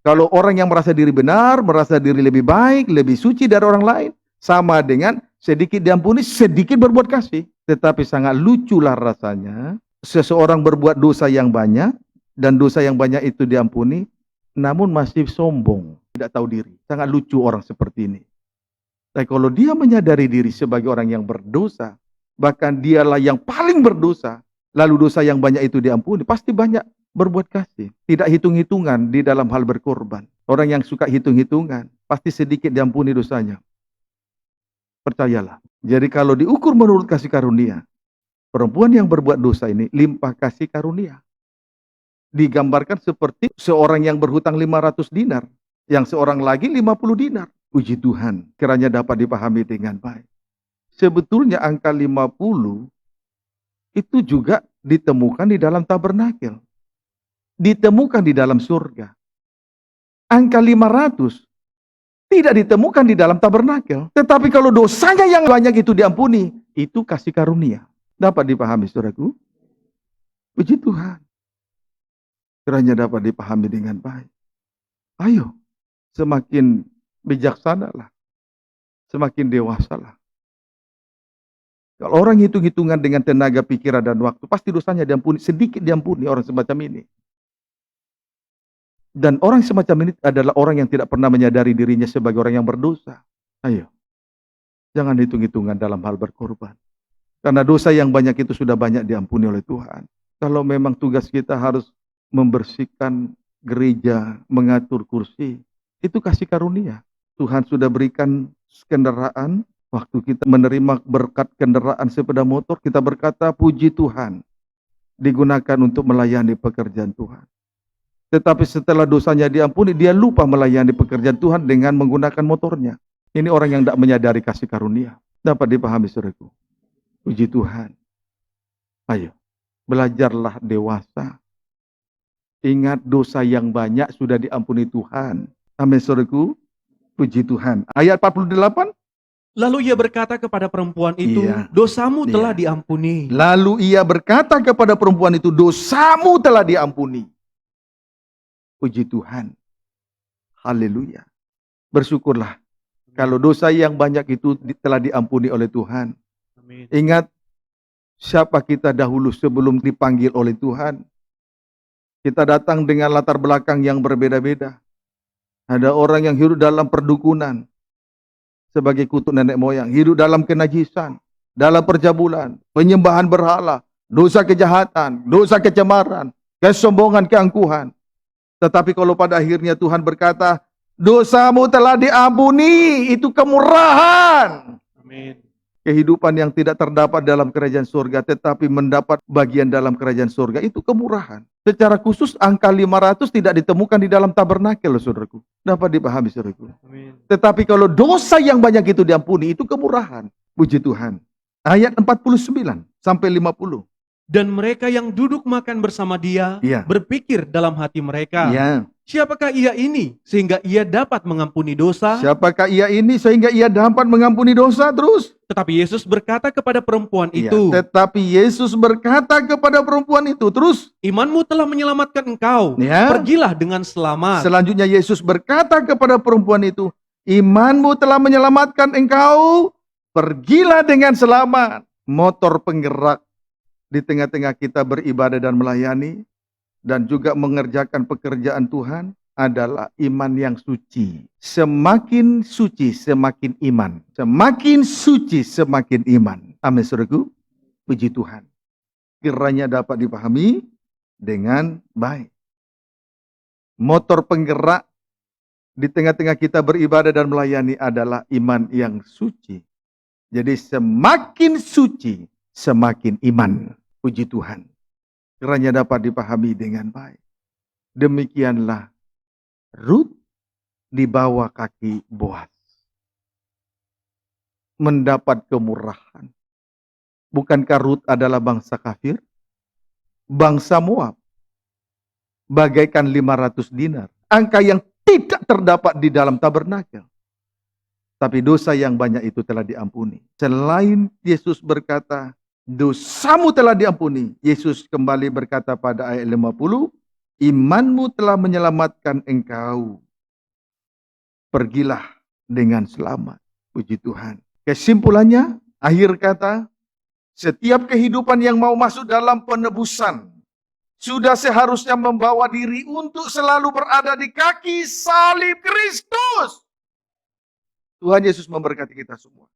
Speaker 1: Kalau orang yang merasa diri benar, merasa diri lebih baik, lebih suci dari orang lain, sama dengan sedikit diampuni, sedikit berbuat kasih. Tetapi sangat luculah rasanya, seseorang berbuat dosa yang banyak, dan dosa yang banyak itu diampuni, namun masih sombong, tidak tahu diri. Sangat lucu orang seperti ini. Tapi kalau dia menyadari diri sebagai orang yang berdosa, bahkan dialah yang paling berdosa, lalu dosa yang banyak itu diampuni, pasti banyak berbuat kasih. Tidak hitung-hitungan di dalam hal berkorban. Orang yang suka hitung-hitungan, pasti sedikit diampuni dosanya. Percayalah. Jadi kalau diukur menurut kasih karunia, perempuan yang berbuat dosa ini limpah kasih karunia. Digambarkan seperti seorang yang berhutang 500 dinar, yang seorang lagi 50 dinar. Puji Tuhan, kiranya dapat dipahami dengan baik. Sebetulnya angka 50 itu juga ditemukan di dalam tabernakel. Ditemukan di dalam surga. Angka 500 tidak ditemukan di dalam tabernakel. Tetapi kalau dosanya yang banyak itu diampuni, itu kasih karunia. Dapat dipahami, saudaraku? Puji Tuhan. Kiranya dapat dipahami dengan baik. Ayo, semakin bijaksanalah. Semakin dewasalah. Kalau orang hitung-hitungan dengan tenaga pikiran dan waktu, pasti dosanya diampuni. Sedikit diampuni orang semacam ini. Dan orang semacam ini adalah orang yang tidak pernah menyadari dirinya sebagai orang yang berdosa. Ayo, jangan hitung-hitungan dalam hal berkorban. Karena dosa yang banyak itu sudah banyak diampuni oleh Tuhan. Kalau memang tugas kita harus membersihkan gereja, mengatur kursi, itu kasih karunia. Tuhan sudah berikan kendaraan, waktu kita menerima berkat kendaraan sepeda motor, kita berkata, puji Tuhan, digunakan untuk melayani pekerjaan Tuhan. Tetapi setelah dosanya diampuni, dia lupa melayani pekerjaan Tuhan dengan menggunakan motornya. Ini orang yang tidak menyadari kasih karunia. Dapat dipahami, saudaraku. Puji Tuhan. Ayo, belajarlah dewasa. Ingat dosa yang banyak sudah diampuni Tuhan. Amin, saudaraku. Puji Tuhan. Ayat 48.
Speaker 2: Lalu ia berkata kepada perempuan itu,
Speaker 1: Iya.
Speaker 2: dosamu telah diampuni.
Speaker 1: Lalu ia berkata kepada perempuan itu, dosamu telah diampuni. Puji Tuhan. Haleluya. Bersyukurlah kalau dosa yang banyak itu telah diampuni oleh Tuhan.
Speaker 2: Amin.
Speaker 1: Ingat siapa kita dahulu sebelum dipanggil oleh Tuhan. Kita datang dengan latar belakang yang berbeda-beda. Ada orang yang hidup dalam perdukunan sebagai kutuk nenek moyang, hidup dalam kenajisan, dalam percabulan, penyembahan berhala, dosa kejahatan, dosa kecemaran, kesombongan, keangkuhan. Tetapi kalau pada akhirnya Tuhan berkata, dosamu telah diampuni, itu kemurahan.
Speaker 2: Amin.
Speaker 1: Kehidupan yang tidak terdapat dalam kerajaan surga, tetapi mendapat bagian dalam kerajaan surga, itu kemurahan. Secara khusus angka 500 tidak ditemukan di dalam tabernakel, saudaraku. Dapat dipahami, saudaraku.
Speaker 2: Amin.
Speaker 1: Tetapi kalau dosa yang banyak itu diampuni, itu kemurahan. Puji Tuhan. Ayat 49 sampai 50.
Speaker 2: Dan mereka yang duduk makan bersama dia
Speaker 1: Iya.
Speaker 2: berpikir dalam hati mereka,
Speaker 1: Ya.
Speaker 2: siapakah ia ini sehingga ia dapat mengampuni dosa?
Speaker 1: Siapakah ia ini sehingga ia dapat mengampuni dosa terus?
Speaker 2: Tetapi Yesus berkata kepada perempuan
Speaker 1: Iya.
Speaker 2: itu,
Speaker 1: Tetapi Yesus berkata kepada perempuan itu terus.
Speaker 2: imanmu telah menyelamatkan engkau,
Speaker 1: Ya.
Speaker 2: pergilah dengan selamat.
Speaker 1: Selanjutnya Yesus berkata kepada perempuan itu, imanmu telah menyelamatkan engkau, pergilah dengan selamat. Motor penggerak di tengah-tengah kita beribadah dan melayani, dan juga mengerjakan pekerjaan Tuhan adalah iman yang suci. Semakin suci, semakin iman. Semakin suci, semakin iman. Amin, saudaraku. Puji Tuhan. Kiranya dapat dipahami dengan baik. Motor penggerak di tengah-tengah kita beribadah dan melayani adalah iman yang suci. Jadi semakin suci, semakin iman. Puji Tuhan. Kiranya dapat dipahami dengan baik. Demikianlah Rut di bawah kaki Boaz. Mendapat kemurahan. Bukankah Rut adalah bangsa kafir? Bangsa Moab. Bagaikan 500 dinar. Angka yang tidak terdapat di dalam tabernakel. Tapi dosa yang banyak itu telah diampuni. Selain Yesus berkata, dosamu telah diampuni. Yesus kembali berkata pada ayat 50, imanmu telah menyelamatkan engkau. Pergilah dengan selamat. Puji Tuhan. Kesimpulannya, akhir kata, setiap kehidupan yang mau masuk dalam penebusan, sudah seharusnya membawa diri untuk selalu berada di kaki salib Kristus. Tuhan Yesus memberkati kita semua.